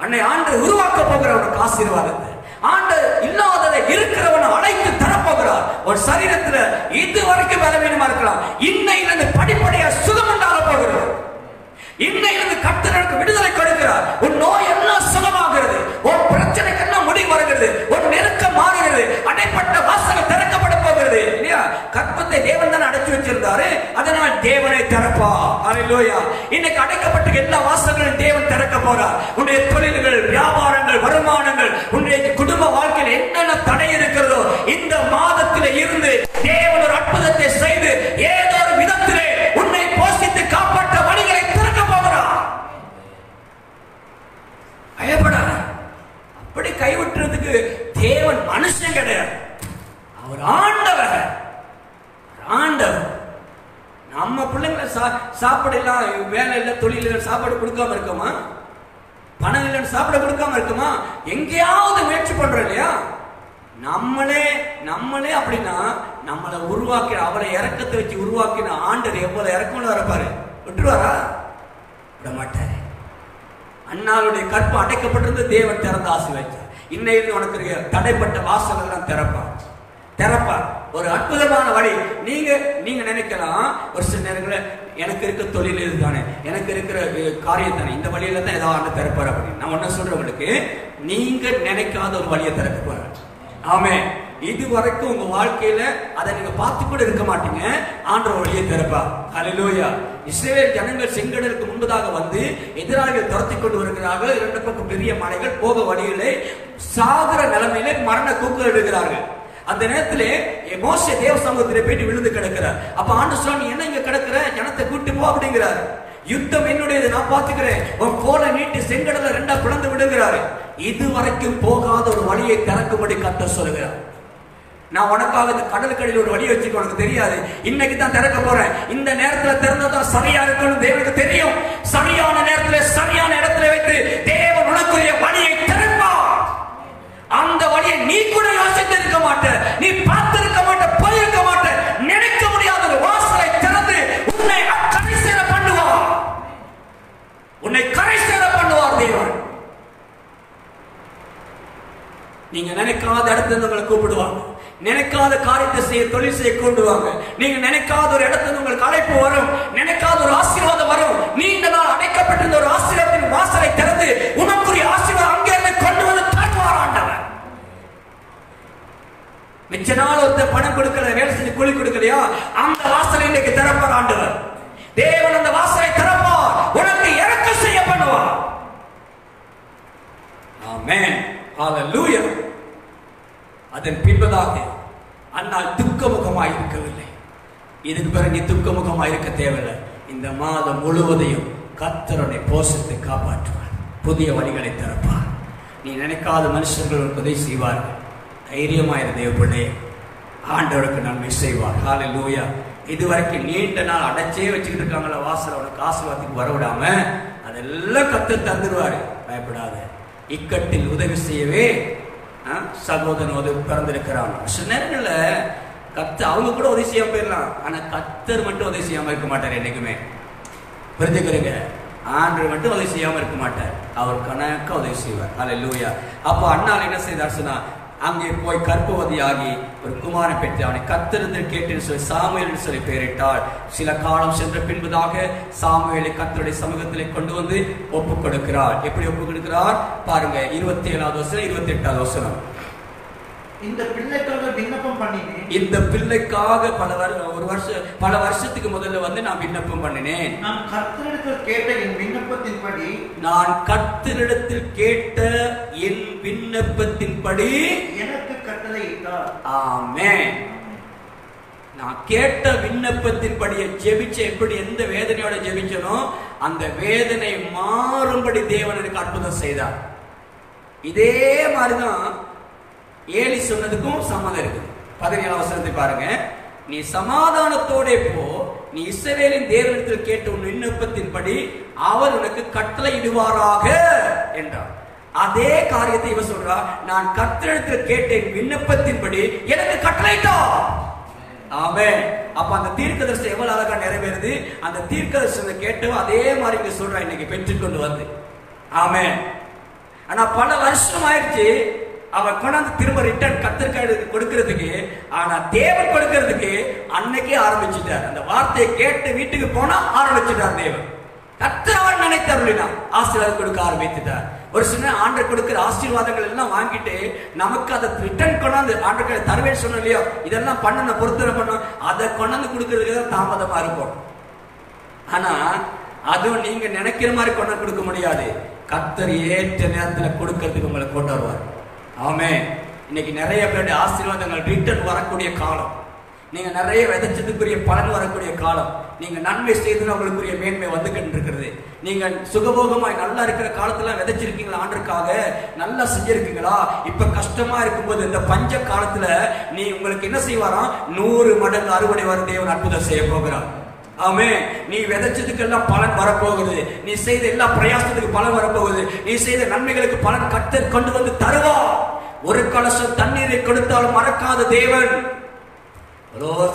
அன்னை ஆண்டு உருவாக்க போகிற உனக்கு ஆசீர்வாதத்தை ஆண்டு இல்லாததை இருக்கிறவனை அழைத்து தரப்போகிறார். ஒரு சரீரத்தில் இதுவரைக்கும் பலவீனமா இருக்கலாம், இன்னையிலிருந்து படிப்படியா சுகம் உண்டாக போகிறது. இன்னையிலிருந்து கர்த்தருக்கு விடுதலை கொடுக்கிறார். உன் நோய் எல்லாம் சுகமாகிறது, உன் பிரச்சனைக்கு எல்லாம் முடிவு வருகிறது, உன் நெருக்கம் மாறுகிறது, அடைப்பட்ட வாசல் திறக்கப்பட போகிறது. இல்லையா? கற்பத்தை தேவன் தான் அடைச்சு வச்சிருந்தாரு, அதனால் தேவனை திறப்பா. அல்லேலூயா. இன்னைக்கு அடைக்கப்பட்ட எல்லா வாசல்களும் தேவன் திறக்க போறார். உன்னுடைய தொழில்கள், வியாபாரங்கள், வருமானங்கள், உன்னுடைய குடும்ப வாழ்க்கையில் என்னென்ன தடை இருக்கிறதோ இந்த மாதத்திலே இருந்து தேவன் ஒரு அற்புதத்தை செய்து ஏதோ ஒரு விதத்திலே உன்னை போஷித்து காப்பாற்ற வழிகளை திறக்க போகிறார். பயப்படாத. அப்படி கைவிட்டுறதுக்கு தேவன் மனுஷன் கிடையாது, அவர் ஆண்டவர். ஆண்டவர் நம்ம பிள்ளைங்களை சாப்பிடலாம், வேலை இல்லை, தொழில் இல்லை, சாப்பாடு கொடுக்காம இருக்கோமா? பணம் இல்லைன்னு சாப்பிட கொடுக்காம இருக்குமா? எங்கேயாவது முயற்சி பண்றோம் இல்லையா? நம்மளே அப்படின்னா நம்மளை உருவாக்கின, அவரை இறக்கத்தை வச்சு உருவாக்கின ஆண்டவர் எவ்வளவு இறக்கணும் இருப்பாரு. விட்டுருவாரா? விட மாட்டாரு. அண்ணாளுடைய கற்பு அடைக்கப்பட்டிருந்து தேவன் திறந்து ஆசீர்வதிச்சார். இன்னைக்கு உனக்கு தடைப்பட்ட வாசல் எல்லாம் திறப்பார். ஒரு அற்புதமான வழி. நீங்க நினைக்கலாம், ஒரு சில நேரங்களில் எனக்கு இருக்க தொழில் இதுதானே, எனக்கு இருக்கிற காரியம் தானே, இந்த வழியில தான் ஏதாவது திறப்பார் அப்படின்னு. நான் ஒன்ன சொல்றேன், உங்களுக்கு நீங்க நினைக்காத ஒரு வழியை திறக்க போறார். ஆமே. இது வரைக்கும் உங்க வாழ்க்கையில அதை நீங்க பார்த்து கூட இருக்க மாட்டீங்க. ஆண்டவர் வழியை திறப்பார். ஹல்லேலூயா. இஸ்ரவேல் ஜனங்கள் செங்கடலுக்கு முன்பதாக வந்து எதிராளிகள் துரத்தி கொண்டு வருகிறார்கள். இரண்டு பக்கம் பெரிய மலைகள், போக வழியிலே சாகர நிலைமையிலே மரண கூக்குரல் இடுகிறார்கள். அந்த நேரத்திலே மோசே தேவ சமூகத்திலே போயிட்டு விழுந்து கிடக்கிறார். அப்ப ஆண்டவர் சொல்றார், நீ என்ன இங்க கிடக்கிற, ஜனத்தை கூட்டி போ அப்படிங்கிறார். யுத்தம் என்னுடையது, நான் பார்த்துக்கிறேன். உன் கோலை நீட்டி செங்கடலை ரெண்டா பிளந்து விடுகிறாரு. இதுவரைக்கும் போகாத ஒரு வழியை திறக்கும்படி கர்த்தர் சொல்லுகிறார். நான் உனக்காக இந்த கடலுக்கடியில் ஒரு வழியை வச்சுக்க, உனக்கு தெரியாது, இன்னைக்கு தான் திறக்க போறேன். இந்த நேரத்தில் திறந்ததான் சரியா இருக்கணும் தேவனுக்கு தெரியும். சரியான நேரத்தில் சரியான இடத்துல வைத்து தேவன் உனக்குரிய வழியை திறப்பார். அந்த வழியை நீ கூட யோசித்து இருக்க மாட்ட, நீ பார்த்திருக்க மாட்ட, போயிருக்க மாட்ட, நினைக்க முடியாத ஒரு வாசலை திறந்து உன்னை கரை சேர பண்ணுவார். உன்னை கரை சேர பண்ணுவார் தேவன். நீங்க நினைக்காத இடத்துல உங்களை கூப்பிடுவாங்க. நினைக்காத காரியத்தை செய்ய, தொழில் செய்ய கொண்டுவாங்க. நீங்க நினைக்காத ஒரு இடத்துல உங்களுக்கு அழைப்பு வரும், நினைக்காத ஒரு ஆசீர்வாதம் வரும். நீண்ட நாள் அடைக்கப்பட்டிருந்த ஒரு ஆசீர்வாதத்தின் வாசலை திறந்து உனக்குரிய ஆசீர்வாதம் அங்கிருந்து கொண்டு வந்து தருவார் ஆண்டவர். மிச்ச நாள் ஒருத்தர் பணம் கொடுக்கல, வேலை செஞ்சு கூலி கொடுக்கலையா, அந்த வாசலை இன்றைக்கு திறப்பார் ஆண்டவர். தேவன் அந்த வாசலை திறப்பார், உனக்கு இரக்கம் செய்ய பண்ணுவார். ஆமென். ஹல்லேலூயா. அதன் பின்பதாக அன்னால் துக்கமுகமாய் இருக்கவில்லை. இதுக்கு பிறகு நீ துக்கமுகமாய் இருக்க தேவையில்லை. இந்த மாதம் முழுவதையும் கர்த்தருடைய போஷத்தை காப்பாற்றுவார், புதிய வழிகளை திறப்பார். நீ நினைக்காத மனுஷர்கள் உனக்கு உதவி செய்வார்கள். தைரியமாயிரு தேவனே, ஆண்டவருக்கு நன்மை செய்வார். ஹல்லேலூயா. இதுவரைக்கும் நீண்ட நாள் அடைச்சே வச்சுக்கிட்டு இருக்காங்களா வாசல், உனக்கு ஆசீர்வாதத்துக்கு வரவிடாம அதெல்லாம் கர்த்தர் தந்துடுவாரு. பயப்படாத. இக்கட்டில் உதவி செய்யவே சகோதரன் பிறந்திருக்கிறான். சில நேரங்களில் கர்த்தர் அவங்க கூட உதவி செய்யாம போயிடலாம், ஆனா கர்த்தர் மட்டும் உதவி செய்யாம இருக்க மாட்டார். என்னைக்குமே புரிஞ்சுக்கிறீங்க, ஆண்டவர் மட்டும் உதவி செய்யாம இருக்க மாட்டார், அவர் கணக்க உதவி செய்வார். ஹல்லேலூயா. அப்போ அண்ணால் என்ன செய்தார் சொன்னா, அங்கே போய் கர்ப்பவதியாகி ஒரு குமாரனை பெற்று அவனை கர்த்தரிடத்தில் கேட்டு சொல்லி சாமுவேல் சொல்லி பெயரிட்டாள். சில காலம் சென்ற பின்பதாக சாமுவேலை கர்த்தருடைய சமூகத்திலே கொண்டு வந்து ஒப்பு கொடுக்கிறார். எப்படி ஒப்பு கொடுக்கிறார் பாருங்க, 27வது வசனம் 28வது வசனம். இந்த பிள்ளைக்காக விண்ணப்பம் பண்ணினேன். இந்த பிள்ளைக்காக பல வருஷத்துக்கு முதல்ல வந்து நான் விண்ணப்பம் பண்ணினேன். நான் கர்த்தரிடத்தில் கேட்ட என் விண்ணப்பத்தின்படி எனக்கு கட்டளையிட்டார். ஆமென். நான் கேட்ட விண்ணப்பத்தின்படி ஜெபிச்ச, எப்படி எந்த வேதனையோட ஜெபிச்சனோ அந்த வேதனை மாறும்படி தேவன் எனக்கு அற்புதம் செய்தார். இதே மாதிரிதான் ஏலி சொன்னதுக்கும் சம்மதம் இருக்கு. 17வது வசனத்தை பாருங்க. நீ சமாதானத்தோட போ, நீ இஸ்ரவேலின் தேவனிடத்தில் கேட்ட உன் விண்ணப்பத்தின்படி அவர் உனக்கு கட்டளையிடுவாராக என்றார். அதே காரியத்தை இவ சொல்றா, நான் கர்த்தரிடத்தில் கேட்டேன் விண்ணப்பத்தின்படி எனக்கு கட்டளையிட்டார். ஆமென். அப்ப அந்த தீர்க்கதரிசனம் எவ்வளவு அழகா நிறைவேறுது. அந்த தீர்க்கதரிசனத்தை கேட்டவ அதே மாதிரி இங்க சொல்றா, இன்னைக்கு பெற்றுக்கொண்டு வந்து. ஆமென். ஆனா பல வருஷம் ஆயிடுச்சு அவ கொண்டாந்து திரும்ப ரிட்டர்ன் கர்த்தருக்கு கொடுக்கிறதுக்கு. ஆனா தேவன் கொடுக்கிறதுக்கு அன்னைக்கே ஆரம்பிச்சுட்டார். அந்த வார்த்தையை கேட்டு வீட்டுக்கு போனா ஆரம்பிச்சுட்டார் தேவன். கர்த்தர் அவர் நினைத்தருளினா ஆசீர்வாதம் கொடுக்க ஆரம்பித்துட்டார். ஒரு சின்ன ஆண்டவர் கொடுக்கிற ஆசீர்வாதங்கள் எல்லாம் வாங்கிட்டு நமக்கு அதை ரிட்டர்ன் கொண்டாந்து ஆண்டவர் தருவேன்னு சொன்ன இல்லையோ, இதெல்லாம் பண்ண பொறுத்தனை பண்ணோம், அதை கொண்டாந்து கொடுக்கறதுக்கு தான் தாமதமா இருக்கும். ஆனா அதுவும் நீங்க நினைக்கிற மாதிரி கொண்டாந்து கொடுக்க முடியாது. கர்த்தர் ஏற்ற நேரத்தில் கொடுக்கறதுக்கு உங்களை கொண்டு வருவார். ஆமென். இன்னைக்கு நிறைய பேருடைய ஆசீர்வாதங்கள் ரிட்டர்ன் வரக்கூடிய காலம். நீங்க நிறைய விதைச்சதுக்குரிய பலன் வரக்கூடிய காலம். நீங்க நன்மை செய்து உங்களுக்குரிய மேன்மை வந்துகிட்டு இருக்கிறது. நீங்க சுகபோகமாய் நல்லா இருக்கிற காலத்துல விதைச்சிருக்கீங்களா, ஆண்டுக்காக நல்லா செஞ்சிருக்கீங்களா? இப்ப கஷ்டமா இருக்கும்போது இந்த பஞ்ச காலத்துல நீ உங்களுக்கு என்ன செய்வாராம், 100 மடங்கு அறுவடை வர தேவன் அற்புதம் செய்ய போகிறார். ஆமே. நீ விதைச்சதுக்கெல்லாம் பலன் வரப்போகுது. நீ செய்த எல்லா பிரயாசத்துக்கு பலன் வரப்போகுது. நீ செய்த நன்மைகளுக்கு பலன் கர்த்தர் கொண்டு வந்து தருவா. ஒரு கலசம் தண்ணீரை கொடுத்தாலும் மறக்காத தேவன்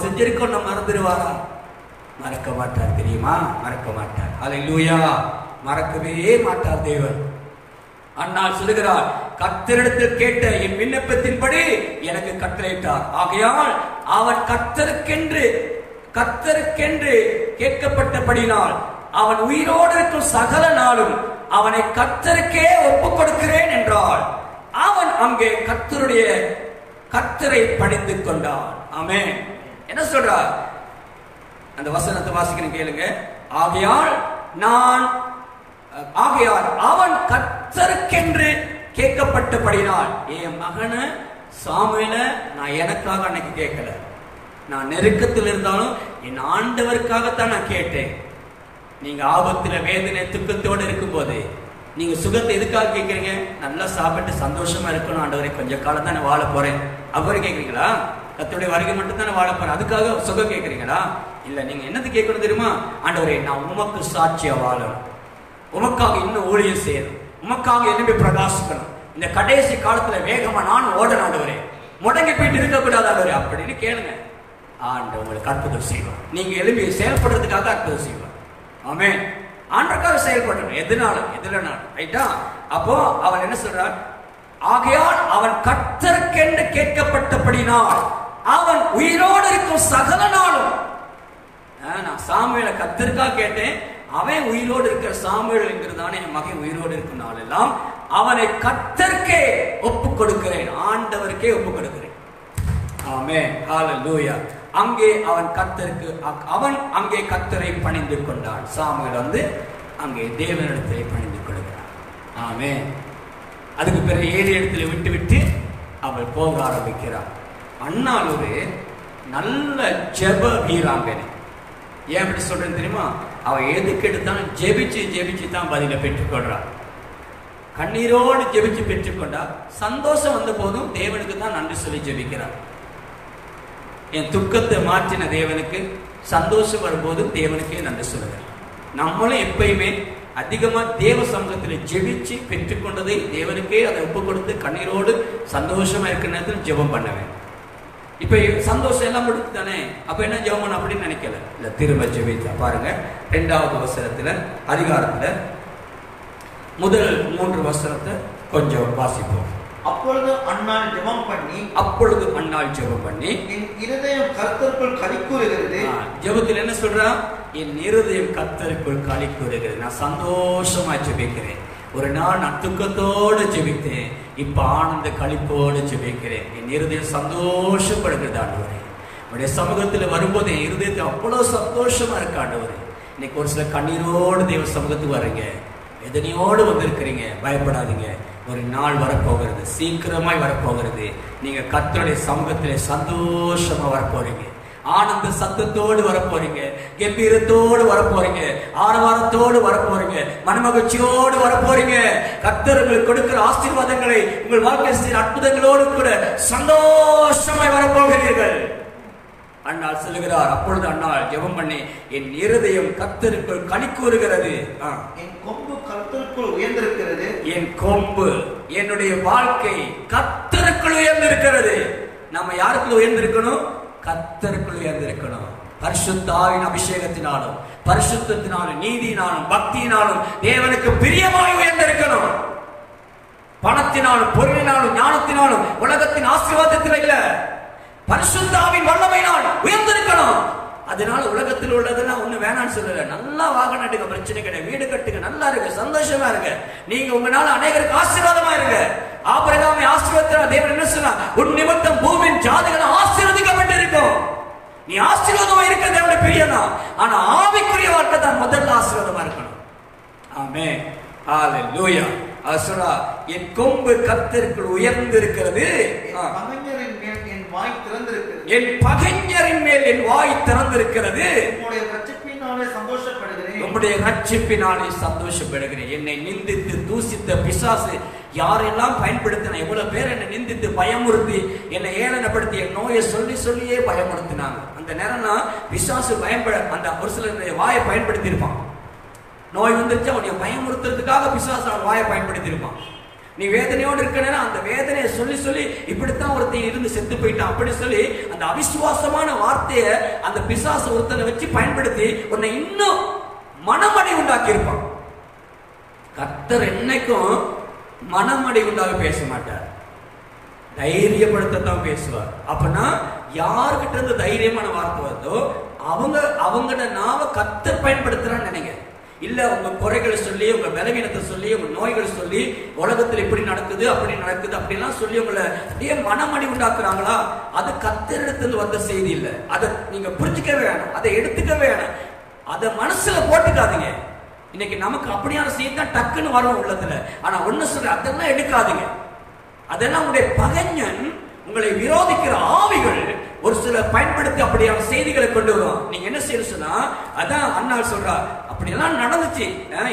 செஞ்சிருக்கோம், நம்ம மறந்துடுவாரா? மறக்க மாட்டார். தெரியுமா? மறக்க மாட்டார். அல்லேலூயா. மறக்கவே மாட்டார் தேவன். அன்னாள் சொல்லுகிறார், கர்த்தரிடத்தில் கேட்ட என் விண்ணப்பத்தின்படி எனக்கு கட்டளையிட்டார். ஆகையால் அவன் கர்த்தருக்கென்று கேட்கப்பட்டபடினால் அவன் உயிரோடு இருக்கும் சகல நாளும் அவனை கர்த்தருக்கே ஒப்புக் கொடுக்கிறேன் என்றால் அவன் அங்கே கர்த்தரை பணிந்து கொண்டான். ஆமென். என்ன சொல்றார்? அந்த வசனத்தை வாசிக்கிறேன் கேளுங்க. ஆகையால் அவன் கர்த்தருக்கென்று கேட்கப்பட்டபடினால், என் மகன சாமுவேல நான் எனக்காக அன்னைக்கு கேட்கல, நான் நெருக்கத்தில் இருந்தாலும் என் ஆண்டவருக்காகத்தான் நான் கேட்டேன். நீங்க ஆபத்துல வேதனை துக்கத்தோடு இருக்கும் போது நீங்க சுகத்தை எதுக்காக கேட்கறீங்க? நல்லா சாப்பிட்டு சந்தோஷமா இருக்கணும் ஆண்டவரை, கொஞ்ச காலம் தான் வாழ போறேன் அப்படி கேட்கறீங்களா? கர்த்தருடைய வருகை மட்டும் தானே வாழ போறேன் அதுக்காக சுகம் கேட்கறீங்களா? இல்ல, நீங்க என்னது கேட்கணும் தெரியுமா? ஆண்டவரே, நான் உமக்கு சாட்சியா வாழணும், உமக்காக இன்னும் ஊழியம் செய்யணும், உமக்காக எழுப்பி பிரகாசிக்கணும், இந்த கடைசி காலத்துல வேகமா நான் ஓடணும் ஆண்டவரே, முடங்கி போயிட்டு இருக்கக்கூடாது ஆண்டவரே அப்படின்னு கேளுங்க. ஆண்டவர் உங்களுக்கு அற்புதம் செய்வார். நீங்க எழுப்பி செயல்படுறதுக்காக அற்புதம் செய்வார். ஆமென். ஆண்டவருக்காக செயல்படணும். எதுலனாலும் ரைட்டா? அப்போ அவன் என்ன சொல்றான்? ஆகையால் அவன் கர்த்தருக்கென்று கேட்கப்பட்டபடினால் அவன் உயிரோடு இருக்கும் சகல நாளும், நான் சாமுவேலை கர்த்தருக்காக கேட்டேன், அவன் உயிரோடு இருக்கிற சாமுவேல் என்கிறதானே என் மகன் உயிரோடு இருக்கும் நாள் எல்லாம் அவனை கர்த்தருக்கே ஒப்புக் கொடுக்கிறேன், ஆண்டவருக்கே ஒப்புக் கொடுக்கிறேன். ஆமென். ஹல்லேலூயா. அங்கே அவன் அங்கே கர்த்தரை பணிந்து கொண்டான். சாமுவேல் அங்கே தேவனிடத்திலே பணிந்து கொள்கிறான். ஆமென். அதுக்கு பிறகு 7 இடத்துல விட்டு அவள் போக ஆரம்பிக்கிறாள். அன்னாள் ஒரு நல்ல ஜெப வீராங்கனை. ஏன் அப்படி சொல்றேன்னு தெரியுமா? அவ எதுக்கு எடுத்தாலும் ஜெபிச்சு தான் பதில பெற்றுக்கொள்றாள். கண்ணீரோடு ஜெபிச்சு பெற்றுக்கொண்டா, சந்தோஷம் வந்த போதும் தேவனுக்கு தான் நன்றி சொல்லி ஜெபிக்கிறார். என் துக்கத்தை மாற்றின தேவனுக்கு, சந்தோஷம் வரும்போதும் தேவனுக்கே நன்றி சொல்லுகிறார். நம்மளும் எப்பயுமே அதிகமா தேவ சமூகத்தில் ஜெபிச்சு பெற்றுக்கொண்டதை தேவனுக்கே அதை ஒப்பு கொடுத்து கண்ணீரோடு சந்தோஷமா இருக்கிற நேரத்தில் ஜெபம் பண்ணுவேன். இப்ப சந்தோஷம் எல்லாம் முடித்து தானே, அப்ப என்ன ஜெபம் பண்ண அப்படின்னு நினைக்கல. இல்ல, திரும்ப ஜெபித்தா பாருங்க. 2வது வசனத்துல அதிகாரத்துல முதல் 3 வசனத்தை கொஞ்சம் வாசிப்போம். அப்பொழுது அன்னாள் ஜெபம் பண்ணி என் இருதயம் கர்த்தருக்குள் களி கூறுகிறது. ஜெபத்தில் என்ன சொல்றா? என் இருதயம் கர்த்தருக்குள் களி கூறுகிறது. நான் சந்தோஷமா ஜெபிக்கிறேன். ஒரு நாள் நான் துக்கத்தோடு ஜெபித்தேன், இப்ப ஆனந்த களிப்போடு ஜெபிக்கிறேன். என் இருதயம் சந்தோஷப்படுகிறது ஆண்டவரே. உடைய சமூகத்துல வரும்போது என் இருதயத்தை அவ்வளவு சந்தோஷமா இருக்கு ஆண்டவரே. இன்னைக்கு ஒரு சில கண்ணீரோடு தேவ சமூகத்துக்கு வரீங்க, எதனையோடு வந்திருக்கிறீங்க, பயப்படாதீங்க. ஒரு நாள் வரப்போகிறது, சீக்கிரமாய் வரப்போகிறது. நீங்க கர்த்தருடைய சமூகத்திலே சந்தோஷமா வரப்போறீங்க, ஆனந்த சத்தத்தோடு வரப்போறீங்க, கம்பீரத்தோடு வரப்போறீங்க, ஆரவாரத்தோடு வரப்போறீங்க, மனமகிழ்ச்சியோடு வரப்போறீங்க. கர்த்தர் உங்களுக்கு கொடுக்கிற ஆசீர்வாதங்களை உங்கள் வாழ்க்கை அற்புதங்களோடு கூட சந்தோஷமாய் வரப்போகிறீர்கள். அன்னாள் சொல்லுகிறார். அப்பொழுது அன்னாள் ஜெபம் பண்ணி என் இருதயம் கர்த்தருக்குள் களி கூறுகிறது. என் கொம்பு கர்த்தருக்குள் உயர்ந்திருக்கிறது. என் கொம்பு, என்னுடைய வாழ்க்கை கர்த்தருக்குள் உயர்ந்திருக்கிறது. நம்ம யாருக்குள்ள உயர்ந்திருக்கணும்? கர்த்தருக்குள் உயர்ந்திருக்கணும். பரிசுத்த ஆவியின் அபிஷேகத்தினாலும் பரிசுத்தத்தினாலும் நீதியினாலும் பக்தியினாலும் தேவனுக்கு பிரியமாய் உயர்ந்திருக்கணும். பணத்தினாலும் பொருளினாலும் ஞானத்தினாலும் உலகத்தின் ஆசீர்வாதத்தில் இல்ல, பரிசுத்த ஆவியின் வல்லமையினால் உயர்ந்திருக்கணும். அதனால உலகத்தில் உள்ளதெல்லாம் ஒண்ணு வேணான்னு சொல்லல. நல்லா வாகனம் எடுக்க, பிரச்சனை கிடையாது, வீடு கட்டுங்க, நல்லா இருக்கு, சந்தோஷமா இருங்க. நீங்க உங்களால அநேகருக்கு ஆசீர்வாதமா இருங்க. ஆபிரகாமை ஆசீர்வதித்தார் தேவன். என்ன சொன்னார்? உன் நிமித்தம் பூமியின் ஜாதிகள் ஆசீர்வதிக்கப்பட்டிருக்கும். நீ ஆசீர்வாதமா இருக்க தேவனுடைய பிரியம்தான். ஆனா ஆவிக்குரிய வாழ்க்கை தான் முதல்ல ஆசீர்வாதமா இருக்கணும். ஆமென். ஹல்லேலூயா. அசுரா என் கொம்பு கர்த்தருக்குள் உயர்ந்திருக்கிறது. பகைஞரின் மேல் என் வாய் திறந்திருக்கிறது. என் பகைஞரின் மேல் என் வாய் திறந்திருக்கிறது. உம்முடைய இரட்சிப்பினாலே சந்தோஷப்படுகிறேன். உம்முடைய இரட்சிப்பினாலே சந்தோஷப்படுகிறேன். என்னை நிந்தித்து தூசித்த பிசாசு யாரெல்லாம் பயன்படுத்தின, எவ்வளவு பேர் என்னை நிந்தித்து பயமுறுத்தி என்னை ஏளனப்படுத்தி என் நோயை சொல்லியே பயமுறுத்தினாங்க. அந்த நேரம்னா பிசாசு அந்த ஒரு சில வாயை பயன்படுத்தி இருப்பான். நோய் வந்துருச்சு, அவனுடைய பயமுறுத்துறதுக்காக பிசாசு அவன் வாயை பயன்படுத்தி இருப்பான். நீ வேதனையோடு இருக்கனா அந்த வேதனையை சொல்லி சொல்லி இப்படித்தான் ஒருத்தன் இருந்து செத்து போயிட்டான் அப்படி சொல்லி அந்த அவிசுவாசமான வார்த்தையை அந்த பிசாசு ஒருத்தனை வச்சு பயன்படுத்தி உன்னை இன்னும் மனமடை உண்டாக்கி இருப்பான். கர்த்தர் என்னைக்கும் மனமடை உண்டாக பேச மாட்டார், தைரியப்படுத்தத்தான் பேசுவார். அப்பனா யாருக்கிட்ட இருந்து தைரியமான வார்த்தை வருதோ அவங்களோட நாவ கர்த்தர் பயன்படுத்துறான்னு நினைங்க. இல்ல உங்க குறைகளை சொல்லி உங்க பலவீனத்தை சொல்லி உங்க நோய்களை சொல்லி உலகத்தில் இப்படி நடக்குது அப்படி நடக்குது அப்படிலாம் சொல்லி உங்களை அப்படியே மனமடி உண்டாக்குறாங்களா, அது கர்த்தரிடத்தில் வந்த செய்தி இல்ல. அதை நீங்க புரிஞ்சுக்கவே வேணும், அதை எடுத்துக்கவே வேணும், அதை மனசுல போட்டுக்காதீங்க. இன்னைக்கு நமக்கு அப்படியான செய்தி தான் டக்குன்னு வரும் உள்ளத்துல. ஆனா ஒண்ணு சொல்ற, அதெல்லாம் எடுக்காதீங்க. அதெல்லாம் உங்களுடைய பகைஞன் உங்களை விரோதிக்கிற ஆவிகள் ஒரு சில பயன்படுத்தி அப்படியான செய்திகளை கொண்டு வரும். நீங்க என்ன செய்ய சொன்னா, அதான் அண்ணாள் சொல்றா, அப்படியெல்லாம் நடந்துச்சு.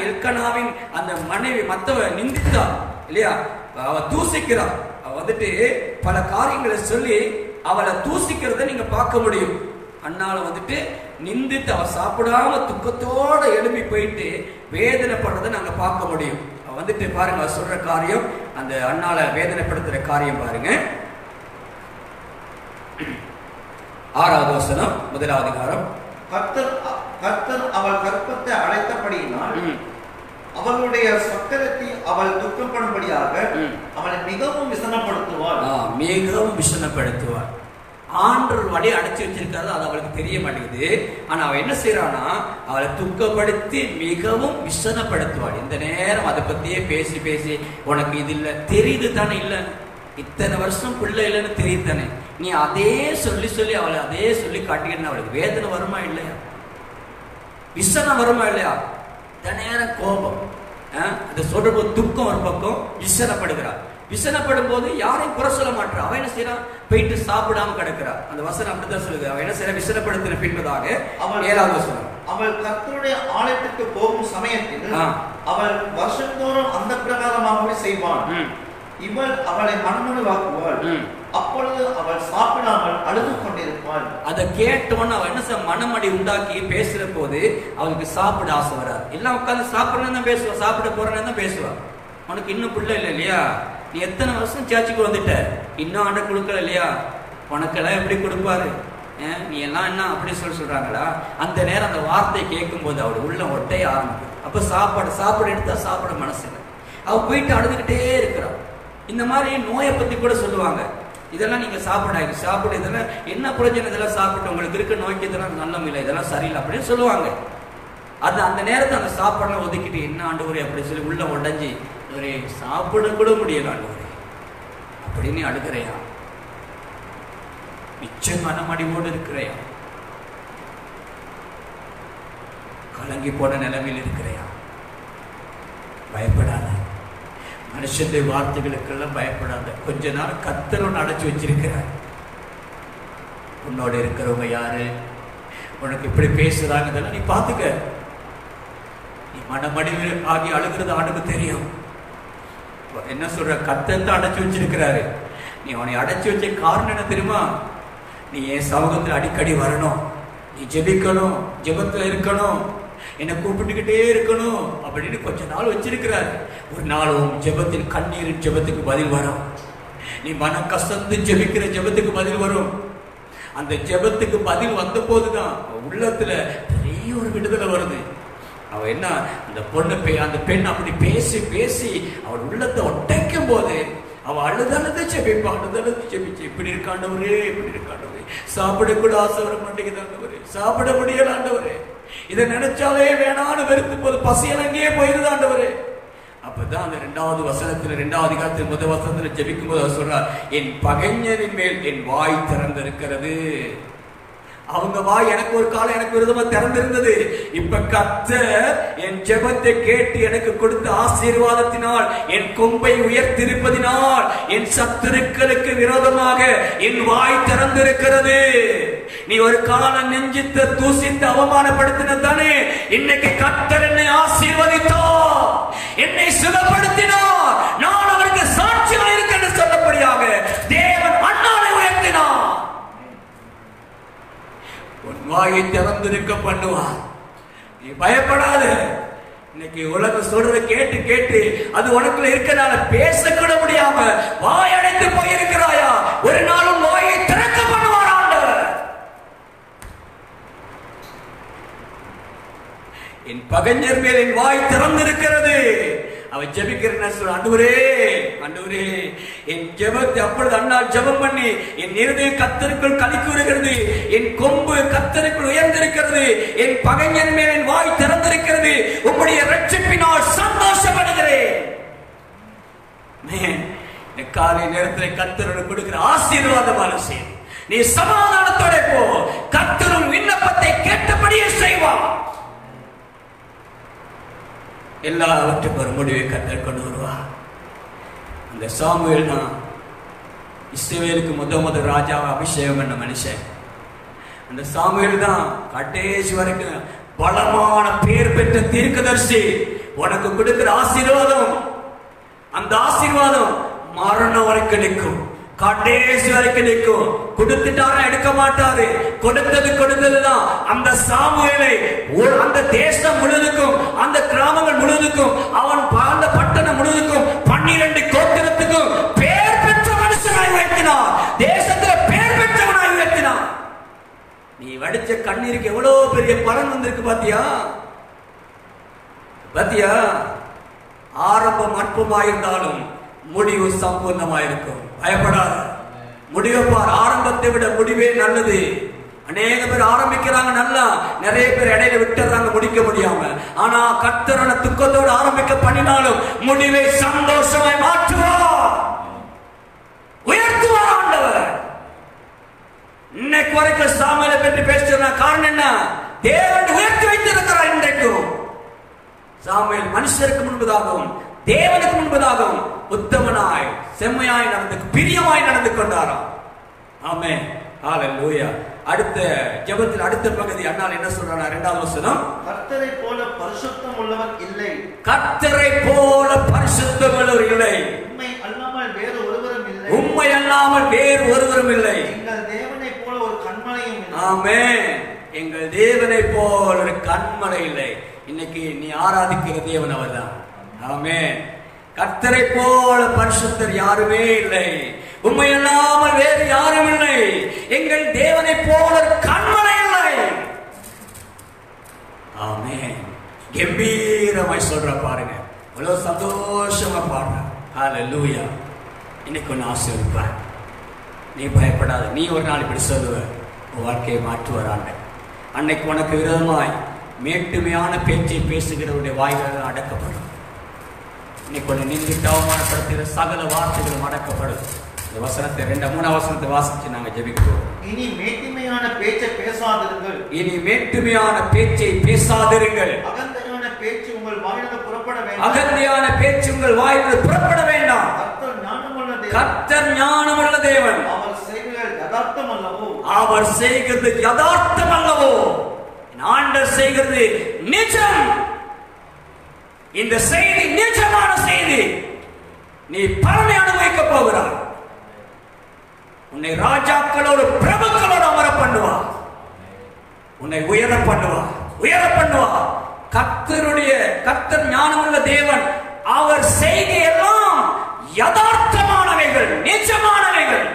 எல்கனாவின் அந்த மனைவி மத்தவ நிந்தித்தா இல்லையா, அவ தூசிக்கிறா. அவ வந்துட்டு பல காரியங்களை சொல்லி அவளை தூசிக்கிறத நீங்க பார்க்க முடியும். அண்ணால வந்துட்டு நிந்தித்து அவ சாப்பிடாம துக்கத்தோட எழுப்பி போயிட்டு வேதனைப்படுறதை நாங்க பார்க்க முடியும். அவ வந்துட்டு பாருங்க, சொல்ற காரியம், அந்த அண்ணால வேதனைப்படுத்துற காரியம் பாருங்க. 6வது வசனம் 1வது அதிகாரம். கர்த்தர் அவள் கற்பத்தை அழைத்தபடியினால் அவளுடைய சக்கரத்தை அவள் துக்கப்படும்படியாக அவளை மிகவும் விசனப்படுத்துவாள். மிகவும் விசனப்படுத்துவாள். ஆண்டவர் வழி அடைச்சு வச்சிருக்காது, அது அவளுக்கு தெரிய மாட்டேங்குது. ஆனா அவ என்ன செய்யறானா, அவளை துக்கப்படுத்தி மிகவும் விசனப்படுத்துவாள். இந்த நேரம் அதை பத்தியே பேசி பேசி, உனக்கு இது இல்ல தெரியுது தானே, இல்ல இத்தனை வருஷம் பிள்ளை இல்லைன்னு தெரியுது தானே, நீ அதே சொல்லி சொல்லி அவளை அதே சொல்லி காட்டிக்கிட்டு அவளுக்கு வேதனை வருமா இல்லையா, விசனம் வருமா இல்லையா? இந்த நேரம் கோபம், அதை சொல்ற போது துக்கம் ஒரு பக்கம், விசனப்படுகிறார். விசனப்படும் போது யாரையும் குறை சொல்ல மாட்டா. அவன் என்ன செய்யறான், போயிட்டு சாப்பிடாம கிடக்கிறா. அந்த வசனம் அப்படித்தான் சொல்லுது. அவன் என்ன செய்யற, விசனப்படுத்தின பின்பதாக 7வது வசனம். அவள் கர்த்தருடைய ஆலயத்துக்கு போகும் சமயத்தில் அவள் வருஷந்தோறும் அந்த பிரகாரமாகவே செய்வாள். இவள் அவளை மனமடிவாக்குவாள். அப்பொழுது அவள் சாப்பிடாமல் அழுது கொண்டிருப்பாள். அதை கேட்டவன் அவன் என்ன மனமடி உண்டாக்கி பேசுற போது அவளுக்கு சாப்பிட ஆசை வராது. எல்லாம் உட்காந்து சாப்பிடணும் தான் பேசுவா, சாப்பிட போறேன்னு தான் பேசுவா. உனக்கு இன்னும் பிள்ளை இல்லை இல்லையா, நீ எத்தனை வருஷம் சேர்ச்சுக்கு வந்துட்ட, இன்னும் ஆண்டை கொடுக்கல இல்லையா, உனக்கெல்லாம் எப்படி கொடுப்பாரு, நீ எல்லாம் என்ன அப்படி சொல்றாங்களா? அந்த நேரம் அந்த வார்த்தை கேட்கும் போது அவள் உள்ள ஒட்டைய ஆரம்பிக்கும். அப்ப சாப்பாடு எடுத்தா சாப்பிட மனசு இல்லை, அவ போயிட்டு அழுதுகிட்டே இருக்கிறான். இந்த மாதிரி நோயை பத்தி கூட சொல்லுவாங்க, இதெல்லாம் நீங்க சாப்பிட இதெல்லாம் என்ன பிரயோஜனம், இதெல்லாம் சாப்பிட்டு உங்களுக்கு இருக்க நோய்க்கு இதெல்லாம் நல்ல இல்லை, இதெல்லாம் சரியில்லை அப்படின்னு சொல்லுவாங்க. அது அந்த நேரத்தை அந்த சாப்பாடுலாம் ஒதுக்கிட்டு என்ன ஆண்டவரே அப்படி சொல்லி உள்ள உடஞ்சி, இவரே சாப்பிட கூட முடியல ஆண்டவரே அப்படின்னு அழுகிறையா, நிச்சயம் மனமடிவோடு இருக்கிறையா, கலங்கி போன நிலைமையில் இருக்கிறையா. பயப்படாத, மனுஷனுடைய வார்த்தைகளுக்கெல்லாம் பயப்படாத. கொஞ்ச நாள் கர்த்தர் ஒன்று அடைச்சு வச்சிருக்கிறார். உன்னோட இருக்கிறவங்க யாரு, உனக்கு இப்படி பேசுறாங்க, இதெல்லாம் நீ பார்த்துக்க. நீ மனமடிவு ஆகி அழுகிறது ஆணுக்கு தெரியும். என்ன சொல்ற, கர்த்தர் தான் அடைச்சு வச்சிருக்கிறாரு. நீ அவனை அடைச்சு வச்ச காரணம் என்ன தெரியுமா, நீ என் சமூகத்தில் அடிக்கடி வரணும், நீ ஜெபிக்கணும், ஜெபத்துல இருக்கணும், என்னை கூப்பிட்டுக்கிட்டே இருக்கணும் அப்படின்னு கொஞ்ச நாள் வச்சிருக்கிறாரு. ஒரு நாளும் ஜெபத்தின் கண்ணீரின் ஜெபத்துக்கு பதில் வரும். நீ மனம் கசந்து ஜெபிக்கிற ஜெபத்துக்கு பதில் வரும். அந்த ஜெபத்துக்கு பதில் வந்த போதுதான் உள்ளத்துல பெரிய ஒரு விடுதலை வருது. அவ என்ன, அந்த பெண் அப்படி பேசி பேசி அவள் உள்ளத்தை ஒட்டைக்கும் போது அவ அழுதழுது ஜெபிப்பா, அழுதழுது ஜெபிச்சு, இப்படி இருக்காண்டவரே, இப்படி இருக்காண்டவரே, சாப்பிட கூட ஆசை வர மாட்டேங்குது ஆண்டவரே, சாப்பிட முடியல ஆண்டவரே, இதை நினைச்சாலே வேணான்னு வெறுத்து போது பசியல் அங்கேயே போயிருது ஆண்டவரே. அப்பதான் அந்த 2வது வசனத்துல 2வது அதிகாரத்தில் 1 வசனத்துல ஜெபிக்கும் போது அவர் சொல்றார், என் பகைஞரின் மேல் என் வாய் திறந்திருக்கிறது. அவங்க வாய் எனக்கு ஒரு காலம் எனக்கு விரோதமா திறந்திருந்தது. இப்ப கர்த்தர் என் ஜெபத்தை கேட்டு எனக்கு கொடுத்த ஆசீர்வாதத்தினால், என் கொம்பை உயர்த்திருப்பதினால் என் சத்துருக்களுக்கு விரோதமாக என் வாய் திறந்திருக்கிறது. நீ ஒரு காலம் நெஞ்சித்த தூசித்து அவமானப்படுத்தினதானே, இன்னைக்கு கர்த்தர் என்னை ஆசீர்வதித்தார், என்னை சுகப்படுத்தினார், நான் அவருக்கு சாட்சியாக இருக்க சொல்லப்படியாக தேவன் அண்ணாவை உயர்த்தினார். உன் வாயை திறந்திருக்க பண்ணுவார். நீ பயப்படாத, இன்னைக்கு உலகம் சொல்றத கேட்டு கேட்டு அது உனக்குள்ள இருக்கனால பேசக்கூட முடியாம வாயடைத்து போயிருக்கிறாயா? ஒரு நாளும் வாயை திறக்க பண்ணுவார் ஆண்டவர். என் பகைஞர் மேல் என் வாய் திறந்திருக்கிறது. அவன் ஜெபிக்கிறேன் சொல்ல, ஆண்டவரே ஆண்டவரே என் ஜெபத்தை அப்பொழுது அண்ணால் ஜெபம் பண்ணி என் இருதயம் கர்த்தருக்குள் களி கூறுகிறது, என் கொம்பு கர்த்தருக்குள் உயர்ந்திருக்கிறது, என் பகைஞன் மேல் என் வாய் திறந்திருக்கிறது, உம்முடைய இரட்சிப்பினால் சந்தோஷப்படுகிறேன். காலை நேரத்தில் கர்த்தரோடு கொடுக்கிற ஆசீர்வாதமான செய்தி, நீ சமாதானத்தோட போ, கர்த்தரும் விண்ணப்பத்தை கேட்டபடியே செய்வார். எல்லாவற்றுக்கும் ஒரு முடிவை கர்த்தர் கொண்டு வருவார். அந்த சாமுவேல் தான் இஸ்ரவேலுக்கு முதல் ராஜாவை அபிஷேகம் பண்ண மனுஷன். அந்த சாமுவேல் தான் கடைசி வரைக்கும் பலமான பேர் பெற்ற தீர்க்கதரிசி. உனக்கு கொடுக்கிற ஆசீர்வாதம், அந்த ஆசீர்வாதம் மரணம் வரைக்கும் நிற்கும், கடைசி வரைக்கும் நிற்கும். கொடுத்துட்டாரா எடுக்க மாட்டாரு. கொடுத்ததுதான். அந்த சாமுவேலை அந்த தேசம் முழுவதுக்கும், அந்த கிராமங்கள் முழுவதுக்கும், அவன் வாழ்ந்த பட்டணம் முழுவதுக்கும், 12 கோத்திரத்துக்கும் பேர் பெற்ற மனுஷனாய் உயர்த்தினார். தேசத்துல பேர் பெற்றவனாய் உயர்த்தினார். நீ வடிச்ச கண்ணீருக்கு எவ்வளவு பெரிய பலன் வந்திருக்கு பாத்தியா? பாத்தியா? ஆரம்பம் அற்பமாயிருந்தாலும் முடிவு சம்பூர்ணமாயிருக்கும். பயப்படாத. முடிவை பார். ஆரம்பத்தை விட முடிவே நல்லது. அநேக பேர் ஆரம்பிக்கிறாங்க நல்லா, நிறைய பேர் இடையில விட்டுறாங்க முடிக்க முடியாம. ஆனா கர்த்தரான துக்கத்தோடு ஆரம்பிக்க பண்ணினாலும் முடிவை சந்தோஷமாய் மாற்றுவார், உயர்த்துவார் ஆண்டவர். இன்னைக்கு வரைக்கும் சாமுவேலை பற்றி பேசுற காரணம் என்ன? தேவன் உயர்த்தி வைத்திருக்கிறார். இன்றைக்கும் சாமுவேல் மனுஷருக்கு முன்பதாகவும் தேவனுக்கு முன்பதாகவும் உத்தமனாய் செம்மையாய் நடந்து பிரியமாய் நடந்து கொண்டாராம். ஆமென், ஹalleluya. அடுத்த ஜெபத்தில் அடுத்த பகுதி அண்ணால் என்ன சொல்றாங்க? 2வது வசனம், கர்த்தரை போல பரிசுத்தம் உள்ளவர் இல்லை. கர்த்தரை போல பரிசுத்தம் உள்ளவர் இல்லை. உம்மை அல்லாமல் வேறு ஒருவரும் இல்லை. உம்மை அல்லாமல் வேறு ஒருவரும் இல்லை. எங்கள் தேவனை போல ஒரு கன்மலையும் இல்லை. ஆமென். எங்கள் தேவனை போல ஒரு கன்மலை இல்லை. இன்னைக்கு நீ ஆராதிக்கிற தேவன் அவர்தான். ஆமென். கர்த்தரை போல பரிசுத்தர் யாருமே இல்லை. உம்மை அல்லாமல் வேறு யாரும் இல்லை. எங்கள் தேவனை போல கன்மலை இல்லை. ஆமென். கம்பீரமாய் சொல்ற பாருங்க, அவ்வளவு சந்தோஷமா பாடுற. ஹalleluya. இன்னைக்கு ஒன்னு ஆசீர்வதிப்பார். நீ பயப்படாத. நீ ஒரு நாள் இப்படி சொல்லுவ, உன் வாழ்க்கையை மாற்றுவாராண்ட. அன்னைக்கு உனக்கு விரோதமாய் மேட்டுமையான பேச்சை பேசுகிறவருடைய வாய்கள் அடக்கப்படும். இன்னைக்கு ஒன்று நிந்திட்டு அவமானப்படுத்துகிற சகல வார்த்தைகளும் அடக்கப்படும். இந்த வசனத்தை 2-3 வசனத்தை வாசிச்சு நாங்க ஜெபிக்கிறோம். இனி மேட்டுமையான பேச்சை பேசாதிருங்கள். இனி மேட்டுமையான பேச்சை பேசாதிருங்கள். அகந்தையான பேச்சு உங்கள் வாயிலிருந்து புறப்பட வேண்டாம். அகந்தையான பேச்சு உங்கள் வாயிலிருந்து புறப்பட வேண்டாம். கர்த்தர் ஞானமுள்ள தேவன். அவர் செய்கிறது யதார்த்தம் அல்லவோ? அவர் செய்கிறது யதார்த்தம் அல்லவோ? ஆண்டவர் செய்கிறது நிஜம். இந்த செய்தி நிஜமான செய்தி. நீ பலனை அனுபவிக்க போகிறாய். உன்னை ராஜாக்களோடு பிரபுக்களோடு அமர பண்ணுவா. உன்னை உயர பண்ணுவா, உயர பண்ணுவா. கர்த்தர் ஞானமுள்ள தேவன். அவர் செய்கையெல்லாம் யதார்த்தமானவைகள், நிஜமானவைகள்.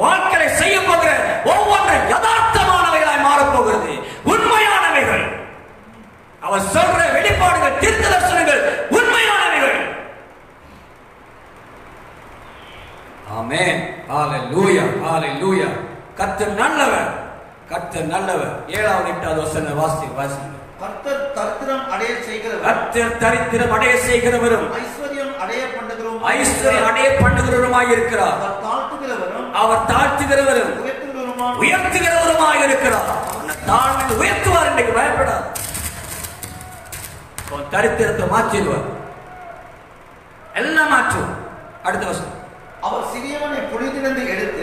வாழ்க்கையை செய்ய போகிற ஒவ்வொன்று யதார்த்தமானவைகளாய் மாறப்போகிறது, உண்மையானவைகள். அவர் சொல்ற வெளிப்பாடுகள், தீர்க்க தரிசனங்கள் உண்மையானவைகள். ஆமென், ஹalleluya, ஹalleluya. கர்த்தர் நல்லவர், கர்த்தர் நல்லவர். 7வது 8வது வசனம் வாசிங்க. கர்த்தர் தரித்திரம் அடைய செய்கிறவர். கர்த்தர் தரித்திரம் அடைய செய்கிறவரும் ஐஸ்வரியம் அடைய பண்ணுகிறவரும், ஐஸ்வரியம் அடைய பண்ணுகிறவருமாய் இருக்கிறார். அவர் தாழ்த்துகிறவரும் உயர்த்துகிறவருமாய் இருக்கிறார். தாழ்ந்து உயர்த்துவார். இன்றைக்கு பயப்படாது. தரித்திரத்தை மாற்றிடுவார், எல்லாம் மாற்றுவார். அடுத்த வசனம், அவர் சிறியவனை புழுதிலிருந்து எடுத்து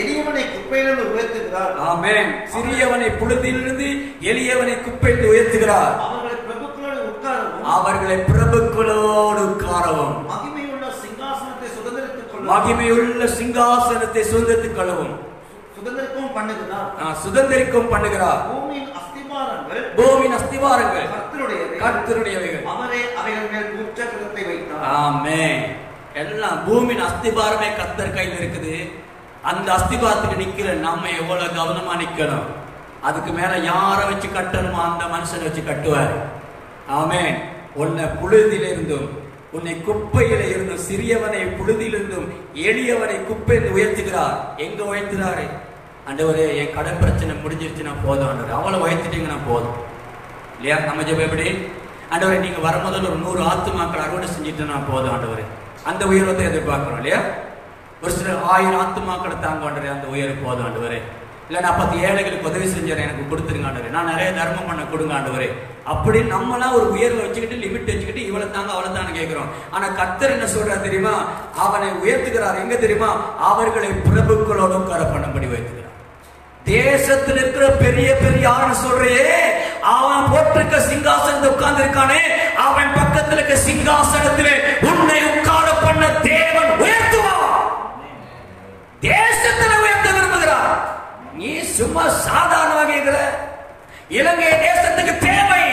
எளியவனை குப்பையிலிருந்து உயர்த்துகிறார். ஆமென். சிறியவனை புழுதிலிருந்து எளியவனை குப்பையிலிருந்து உயர்த்துகிறார். அவர்களை பிரபுக்களோடு உட்காரவும், அவர்களை பிரபுக்களோடு உட்காரவும், மகிமையுள்ள சிங்காசனத்தை சுதந்தரித்துக் கொள்ளவும், மகிமையுள்ள சிங்காசனத்தை சுதந்தரித்துக் கொள்ளவும் சுதந்தரிக்கும் பண்ணுகிறார். பூமியின் அஸ்திவாரங்கள், பூமியின் அஸ்திவாரங்கள் கர்த்தருடையவைகள். அவரே அவைகள் மேல் பூச்சக்கரத்தை வைத்தார். ஆமென். எல்லாம் பூமியின் அஸ்திபாரமே கர்த்தர் கையில் இருக்குது. அந்த அஸ்திபாரத்துக்கு நிக்கிற நம்ம எவ்வளவு கவனமா நிக்கணும். அதுக்கு மேல யாரை வச்சு கட்டணுமோ அந்த மனுஷனை வச்சு கட்டுவார். ஆமென். உன்னை புழுதியிலிருந்தும் உன்னை குப்பையில இருந்தும் சிறியவனை புழுதியிலிருந்தும் எளியவனை குப்பையில் உயர்த்துகிறார். எங்க உயர்த்துறாரு? ஆண்டவரே என் கடன் பிரச்சனை முடிஞ்சிருச்சுன்னா போதும் ஆண்டவரே, அவளை உயர்த்திட்டீங்கன்னா போதும் இல்லையா? நம்ம ஜெபம் எப்படி? ஆண்டவரே நீங்க வர முதல்ல ஒரு 100 ஆத்துமாக்கள் அறுவடை செஞ்சுட்டுனா போதும் ஆண்டவரே. அந்த உயர்வத்தை எதிர்பார்க்கிறோம் இல்லையா? ஒரு சிலர் 1000 ஆத்துமாக்களை தாங்க ஆண்டவரே, அந்த உயர்வு போதும் ஆண்டவரே. இல்லை நான் 10 ஏழைகளுக்கு உதவி செஞ்சேன், எனக்கு கொடுத்துருங்க ஆண்டவரே, நான் நிறைய தர்மம் பண்ண கொடுங்க ஆண்டவரே. அப்படி நம்மளாம் ஒரு உயர்வை வச்சுக்கிட்டு லிமிட் வச்சுக்கிட்டு இவளை தாங்க அவளை தானே கேட்கிறோம். ஆனா கர்த்தர் என்ன சொல்றாரு தெரியுமா? அவனை உயர்த்துகிறார். எங்க தெரியுமா? அவர்களை பிரபுக்களோடு உட்கார பண்ணும்படி உயர்த்துகிறார். தேசத்தில் இருக்கிற பெரிய பெரிய ஆறு சொல்றையே, அவன் போட்டிருக்க சிங்காசனத்தை உட்கார்ந்து இருக்கானே, அவன் பக்கத்தில் இருக்க சிங்காசனத்திலே உன்னை உட்கார பண்ண தேவன் உயர்த்துவான். தேசத்தில் உயர்த்த விரும்புகிறார். நீ சும்மா சாதாரணமாக இருக்கிற இலங்கை தேசத்துக்கு தேவை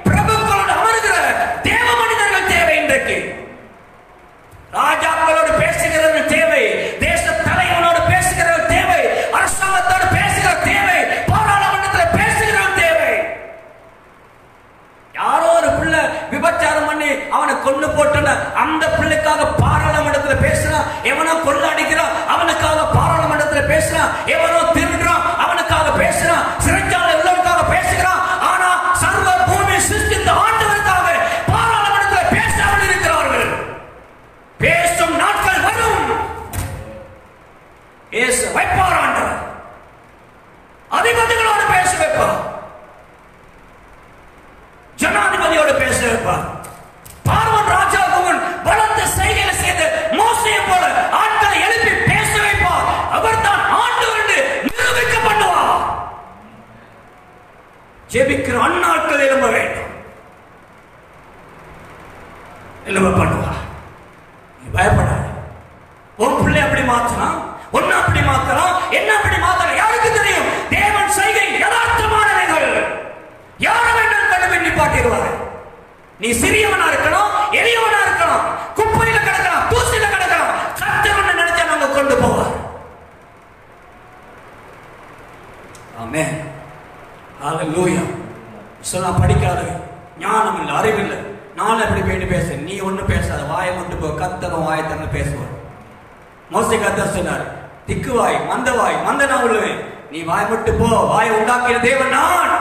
பிரபுக்களோடு அமர்கிற தேவ மனிதர்கள் தேவை. இன்றைக்கு ராஜாக்களோடு பேசுகிறவர்கள் தேவை, தேச தலைவனோடு பேசுகிறவர்கள் தேவை, அரசாங்கத்தோடு பேசுகிற தேவை, பாராளுமன்றத்தில் பேசுகிறவர்கள் தேவை. யாரோ ஒரு பிள்ளை விபச்சாரம் பண்ணி அவனை கொண்டு போட்டு அந்த பிள்ளைக்காக பாராளுமன்றத்தில் பேசுறான், எவனோ கொள்ள அடிக்கிறான் அவனுக்காக பாராளுமன்றத்தில் பேசுறான், எவனோ திருடுறான் அவனுக்காக பேசுறான், சிறைச்சாலை உள்ளவனுக்காக பேசுகிறான். ஆனா சர்வ பூமி சிருஷ்டித்த ஆண்டவருக்காக பாராளுமன்றத்தில் பேசாமல் இருக்கிறார்கள். பேசும் நாட்கள் வரும். பேச வைப்பார் ஆண்டவர். அதிபதிகளோடு பேச வைப்பார், ஜனாதிபதியோடு பேச வைப்பார். பார்வோன் ராஜாவுடன் பலத்த செய்கைகளை செய்து மோசையை போல ஆட்களை எழுப்பி பேச வைப்பார். அவர் தான் ஆண்டவர் என்று நிரூபிக்க பண்ணுவார். ஜெபிக்கிற அந்நாட்கள் எழும்ப வேண்டும், எழும்ப பண்ணுவார். நீ பயப்படாத. உன் பிள்ளை அப்படி மாற்றலாம், ஒன்னு அப்படி மாத்தலாம், என்ன அப்படி மாத்தலாம், யாருக்கு தெரியும்? தேவன் செய்கை யதார்த்தமானவைகள். யாரை வேண்டாம் கண்டு நிப்பாட்டிடுவார். நீ சிறியவனா இருக்கணும், எளியவனா இருக்கணும், குப்பையில கிடக்கலாம், தூசில கிடக்கலாம், கர்த்தர் ஒன்று நினைச்சா நாங்க கொண்டு போவார். ஆமென். ஹல்லேலூயா. சொன்னா படிக்காத, ஞானம் இல்லை, அறிவில்லை, நான் எப்படி வேண்டி பேச, நீ ஒண்ணு பேசாத, வாயை மட்டும் போ, கர்த்தரும் வாயை தந்து பேசுவார். மோசே கர்த்தர் சொன்னார், திக்குவாய் மந்தவாய் மந்த நான் உள்ளவேன், நீ வாய் மட்டும் போ, வாயை உண்டாக்கிய தேவன் நான்,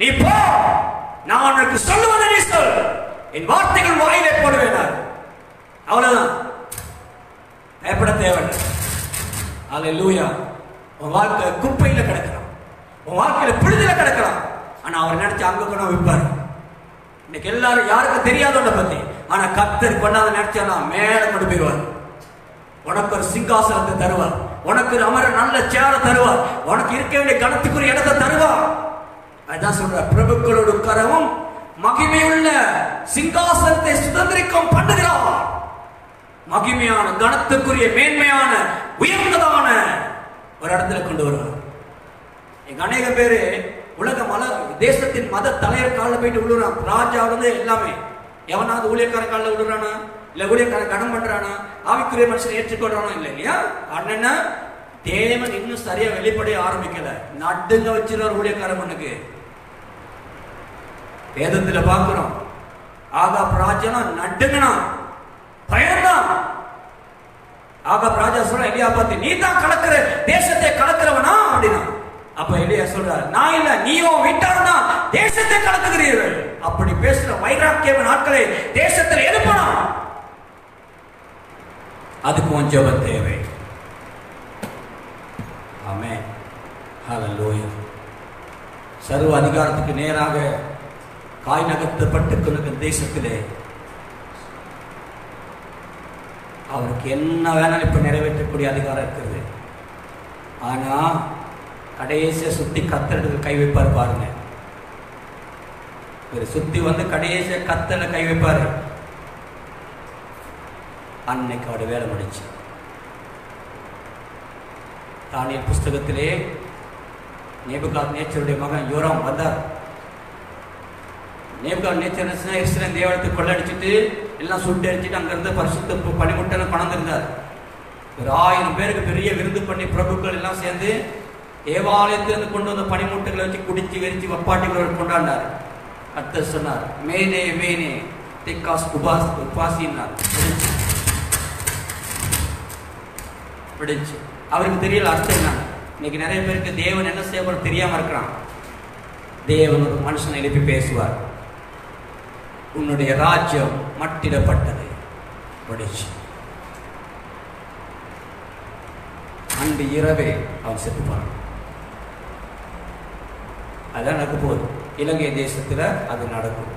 நீ போ, நான் உனக்கு சொல்லுவதை நீ சொல், என் வார்த்தைகள் வாயிலே போடுவேன். அவ்வளவுதான், பயப்பட தேவையில்லை. ஹல்லேலூயா. உன் வாழ்க்கை குப்பையில கிடக்கலாம், உன் வாழ்க்கையில பிடிதில கிடக்கலாம், ஆனா அவர் நினைச்சு அங்க கொண்டு வைப்பார். இன்னைக்கு எல்லாரும் யாருக்கும் தெரியாதவனை பத்தி, ஆனா கர்த்தர் கொண்டாந்து நினைச்சானா மேல கொண்டு போயிடுவார். உனக்கு ஒரு சிங்காசனத்தை தருவார், உனக்கு ஒரு அமர நல்ல சேர தருவார், உனக்கு இருக்க வேண்டிய கணத்துக்குரிய இடத்தை தருவார். அதான் சொல்ற, பிரபுக்களோடு உட்காரவும் மகிமையுள்ள சிங்காசனத்தை சுதந்திரிக்கும் பண்ணுகிறார். மகிமையான கணத்துக்குரிய மேன்மையான உயர்ந்ததான ஒரு இடத்துல கொண்டு வருவார். எங்க அநேக பேரு உலக தேசத்தின் மத தலைவர் காலில் போயிட்டு விழுறான். ராஜா எல்லாமே, எவனாவது ஊழியக்கார காலில் விழுறானா, இல்ல ஊழியக்கார கடன் பண்றானா, ஆவிக்குரிய மனுஷனை ஏற்றுக்கொள்றானா, இல்லை இல்லையா? அண்ணா தேவன் இன்னும் சரியா வெளிப்படைய ஆரம்பிக்கல, நடுங்க வச்சிருவார் ஊழியக்கார மண்ணுக்கு. வேதத்துல பாக்குறோம், ஆகாப் ராஜா நடுங்கனா, பயந்தான். ஆகாப் ராஜா சொல்ற, எலியா பார்த்து, நீ தான் கலக்கிற, தேசத்தை கலக்கிறவனா அப்படின்னா. அப்ப எலியா சொல்றார், நான் இல்ல, நீயோ வீட்டார் தான் தேசத்தை கலக்குகிறீர்கள். அப்படி பேசுற வைராக்கியவன் ஆட்களை தேசத்தில் எழுப்பணும். அதுக்கு கொஞ்சம் தேவை. ஆமென். ஹல்லேலூயா. சர்வ அதிகாரத்துக்கு நேராக காய் நகர்த்தப்பட்டிருக்கிற தேசத்திலே அவருக்கு என்ன வேணாலும் இப்ப நிறைவேற்றக்கூடிய அதிகாரம் இருக்கிறது. ஆனா கடைசியை சுத்தி கத்தலுக்கு கை வைப்பார் பாருங்க. ஒரு சுத்தி வந்து கடைசிய கத்தல கை வைப்பாரு. அன்னைக்கு அவருடைய வேலை முடிச்சு. தானியேல் புஸ்தகத்திலே நேபுகாத்நேச்சருடைய மகன் யோராம் வந்தார். நேபுகாத்நேச்சர் எருசலேம் தேவாலயத்தை கொள்ளடிச்சிட்டு எல்லாம் சுட்டு அடிச்சுட்டு அங்கிருந்து பரிசுத்த பனிமுட்டெல்லாம் கொண்டிருந்தார். ஒரு 1000 பேருக்கு பெரிய விருந்து பண்ணி பிரபுக்கள் எல்லாம் சேர்ந்து தேவாலயத்திலிருந்து கொண்டு வந்த பனிமுட்டைகளை வச்சு குடிச்சு வெறிச்சு வப்பாட்டிகளோடு கொண்டாடினார். அடுத்து சொன்னார், மேனே மேனே தெக்காஸ் உபாசினார். பிடிச்சு அவருக்கு தெரியல அர்த்தம் என்ன. இன்னைக்கு நிறைய பேருக்கு தேவன் என்ன செய்யப்படும் தெரியாம இருக்கிறான். தேவன் ஒரு மனுஷனை எழுப்பி பேசுவார், உன்னுடைய ராஜ்யம் மட்டிடப்பட்டது. பிடிச்சு அன்று இரவே அவன் செத்துப்பான். அதான் நடக்க போகுது. இலங்கை தேசத்துல அது நடக்கும்.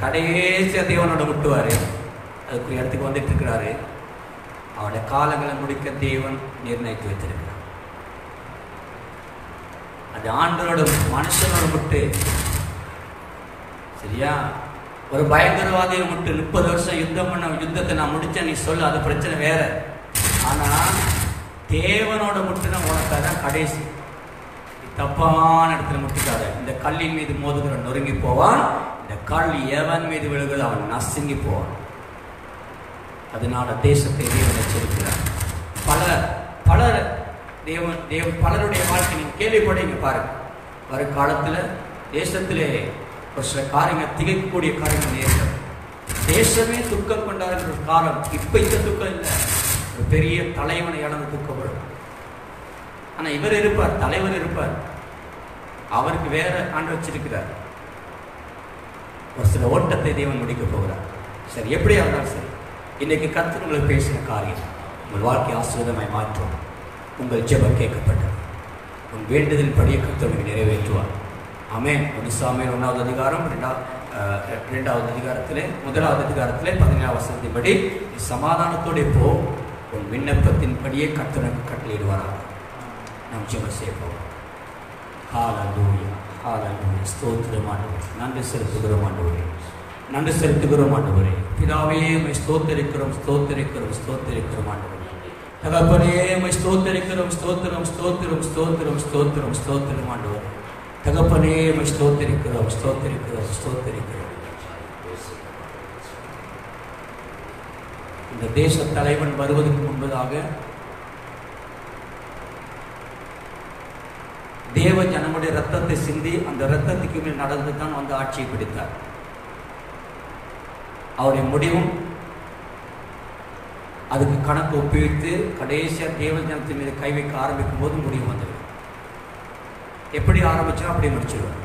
கடைசியா தேவனோட விட்டுவாரு. அதுக்குரிய இடத்துக்கு வந்துட்டு இருக்கிறாரு. அவருடைய காலங்களை முடிக்க தேவன் நிர்ணயித்து வைத்திருக்கிறார். அது ஆண்டவரோட மனுஷனோட விட்டு. சரியா? ஒரு பயங்கரவாதியை விட்டு 30 வருஷம் யுத்தம் பண்ண யுத்தத்தை நான் முடிச்சேன் நீ சொல்ல, அது பிரச்சனை வேற. ஆனா தேவனோட முட்டுனா உனக்காதான் கடைசி. தப்பான இடத்துல முட்டிக்காத. இந்த கல்லின் மீது மோதுகிற நொறுங்கி போவான். இந்த கல் எவன் மீது விழுகிறது அவன் நசுங்கி போவான். அதனால தேசத்தை தேவன் எச்சரிக்கிறார். பலர் பலருடைய வாழ்க்கை நீங்க கேள்விப்பட்டீங்க பாருங்க. வருங்காலத்துல தேசத்திலே ஒரு சில காரியங்கள் திகைக்கக்கூடிய காரியங்கள் நேரம். தேசமே துக்கம் கொண்டாடுகிற ஒரு காலம். இப்ப இந்த துக்கம் இல்லை, ஒரு பெரிய தலைவனை இழந்து துக்கப்படும். ஆனா இவர் இருப்பார், தலைவர் இருப்பார். அவருக்கு வேற ஆண்டு வச்சிருக்கிறார். ஒரு சில ஓட்டத்தை தேவன் முடிக்க போகிறார். சரி, எப்படியா இருந்தாலும் சரி, இன்னைக்கு கர்த்தர் உங்களுக்கு பேசின காரியம் உங்கள் வாழ்க்கை ஆசீர்வாதமாய் மாற்றும். உங்கள் ஜெபம் கேட்கப்பட்டது. உங்கள் வேண்டுதல் படிய கர்த்தர் நிறைவேற்றுவார். ஆமென். சாமுவேல் 1வது அதிகாரம் 2வது அதிகாரத்திலே 1வது அதிகாரத்திலே 17வது வசனத்தின்படி சமாதானத்தோடு போ, உன் விண்ணப்பத்தின் படியே கர்த்தருக்கு கட்டளையிடுவாராக. நாம் ஜெபம் செய்வோம். ஹல்லேலூயா, ஹல்லேலூயா. ஸ்தோத்திரம் ஆண்டவரே, நன்றி செலுத்துகிறோம் ஆண்டவரே, நன்றி செலுத்துகிறோம் ஆண்டவரே. பிதாவே உம்மை ஸ்தோத்திரிக்கிறோம், ஸ்தோத்திரிக்கிறோம், ஸ்தோத்திரிக்கிறோம் ஆண்டவரே. தகப்பனே உம்மை ஸ்தோத்திரிக்கிறோம், ஸ்தோத்திரம், ஸ்தோத்திரம், ஸ்தோத்திரம், ஸ்தோத்திரம், ஸ்தோத்திரம் ஆண்டவரே. தகப்பனே உம்மை ஸ்தோத்திரிக்கிறோம், ஸ்தோத்திரிக்கிறோம், ஸ்தோத்திரிக்கிறோம். இந்த தேச தலைவன் வருவதற்கு முன்பதாக தேவ ஜனமுடைய ரத்தத்தை சிந்தி அந்த ரத்தத்துக்கு மேல் நடந்து தான் வந்து ஆட்சியை பிடித்தார். அவருடைய முடிவும் அதுக்கு கணக்கு ஒப்புவித்து கடைசியா தேவ ஜனத்தின் மீது கை வைக்க ஆரம்பிக்கும் போது முடிவு வந்தது. எப்படி ஆரம்பிச்சா அப்படி முடிச்சிருவார்.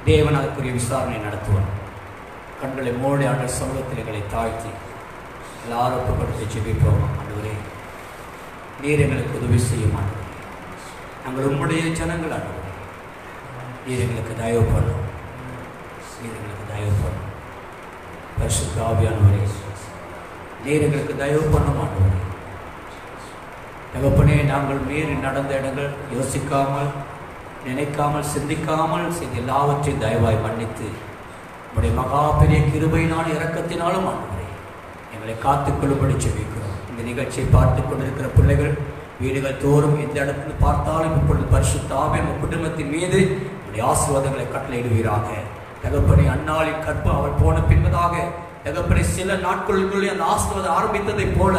தேவன் அதுக்குரிய விசாரணை நடத்துவார். கண்களை மூடி ஆண்ட சமூகத்திலே தாழ்த்தி எல்லாரும் ஒப்புக்கொடுத்து ஜெபிப்போம். ஆண்டவரே, நீர் எங்களுக்கு உதவி செய்ய மாட்டோம். நாங்கள் உம்முடைய ஜனங்கள் ஆண்டவரே, நீர் எங்களுக்கு தயவு பண்ணும், நீர் எங்களுக்கு தயவு பண்ணும். பரிசுத்த ஆவியானவரே, நீர் எங்களுக்கு தயவு பண்ண மாட்டோம். தகப்பனே, நாங்கள் மீறி நடந்த இடங்கள் யோசிக்காமல், நினைக்காமல், சிந்திக்காமல் செய்த எல்லாவற்றையும் தயவாய் மன்னித்து உடைய மகா பெரிய கிருபையினால் இரக்கத்தினாலும் ஆண்டவரே எங்களை காத்துக்கொள்ளும்படி ஜெபிக்கிறோம். இந்த நிகழ்ச்சியை பார்த்து கொண்டிருக்கிற பிள்ளைகள் வீடுகள் தோறும் எந்த இடத்துல பார்த்தாலும் இப்பொழுது பரிசுத்த ஆவியின் குடும்பத்தின் மீது உடைய ஆசீர்வாதங்களை கட்டளையிடுவீராக. தகப்பனே, அன்னாளின் கற்பு அவள் போன பின்பதாக தகப்பனே சில நாட்களுக்குள்ளே அந்த ஆசீர்வாதம் ஆரம்பித்ததை போல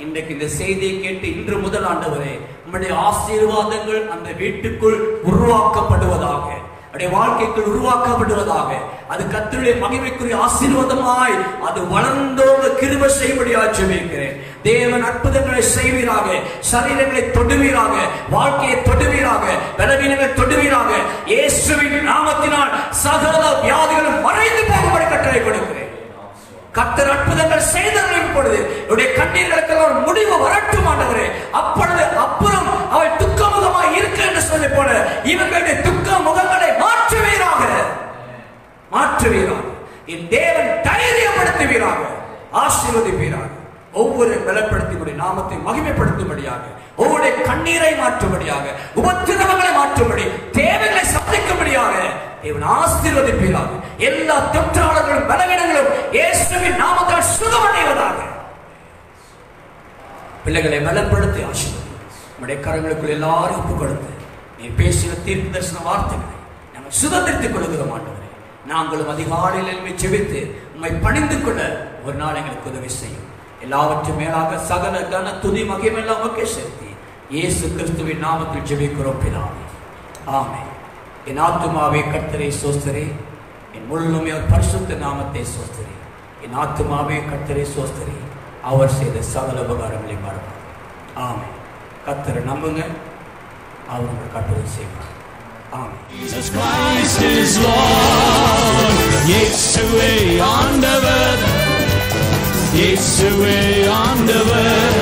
இன்றைக்கு இந்த செய்தியை கேட்டு இன்று முதல் ஆண்டவரே உம்முடைய ஆசீர்வாதங்கள் அந்த வீட்டுக்குள் உருவாக்கப்படுவதாக, அவருடைய வாழ்க்கைக்குள் உருவாக்கப்படுவதாக. அது கர்த்தருடைய மகிமைக்குரிய ஆசீர்வாதமாய் அது வளர்ந்தோங்க கிருபை செய்யும்படியாக ஜெபிக்கிறேன். தேவன் அற்புதங்களை செய்வீராக, சரீரங்களை தொடுவீராக, வாழ்க்கையை தொடுவீராக, பலவீனங்களை தொடுவீராக. இயேசுவின் நாமத்தினால் சகல வியாதிகளும் மறைந்து போகும்படி கட்டளை கொடுக்கிறேன். கர்த்தர் அற்புதங்கள் செய்தவர்கள் பொழுது இவருடைய கண்ணீர்களுக்கெல்லாம் ஒரு முடிவு வரட்டும் ஆண்டவரே. அப்பொழுது அப்புறம் அவள் துக்கமுகமாய் இருக்க என்று சொல்லி போல இவர்களுடைய துக்க முகங்களை மாற்றுவீராக, மாற்றுவீராக. என் தேவன் தைரியப்படுத்துவீராக, ஆசீர்வதிப்பீராக. ஒவ்வொரு பலப்படுத்தி நாமத்தை மகிமைப்படுத்தும்படியாக, ஒவ்வொரு கண்ணீரை மாற்றும்படியாக, உபத்திரவங்களை மாற்றும்படி, தேவைகளை சந்திக்கும்படியாக தேவன் ஆசீர்வதிப்பீராக. எல்லா தொற்றாளர்களும் பலவீனங்களும் இயேசுவின் நாமத்தால் சுகமடைவதாக. பிள்ளைகளை பலப்படுத்தி ஆசீர்வதி. நம்முடைய கரங்களுக்குள் எல்லாரும் ஒப்புக் கொடுத்து நீ பேசின தீர்க்க தரிசன வார்த்தைகளை சுதந்திரித்துக் கொள்கிறோம் ஆண்டவரே. நாங்களும் அதிகாலையில் எழும்பி ஜெபித்து உம்மை பணிந்து கொள்ள ஒரு நாள் எங்களுக்கு உதவி செய்யும். எல்லாவற்றும் மேலாக சகல கன துதி மகிமையெல்லாம் உமக்கே செலுத்தி இயேசு கிறிஸ்துவின் நாமத்தில் ஜெபிக்கிறோம் பிதாவே. ஆமென். என் ஆத்துமாவே கர்த்தரை ஸ்தோத்திரி, என் முழுமே பரிசுத்த நாமத்தை ஸ்தோத்திரி. என் ஆத்துமாவே கர்த்தரை ஸ்தோத்திரி, அவர் செய்த சகல உபகாரங்களை மறவார். ஆமென். கர்த்தரை நம்புங்க, அவர் உங்கள் கற்பனை செய்வார். ஆமென். Jesus Christ is Lord. இயேசுவே ஆண்டவர், இயேசுவே ஆண்டவர்.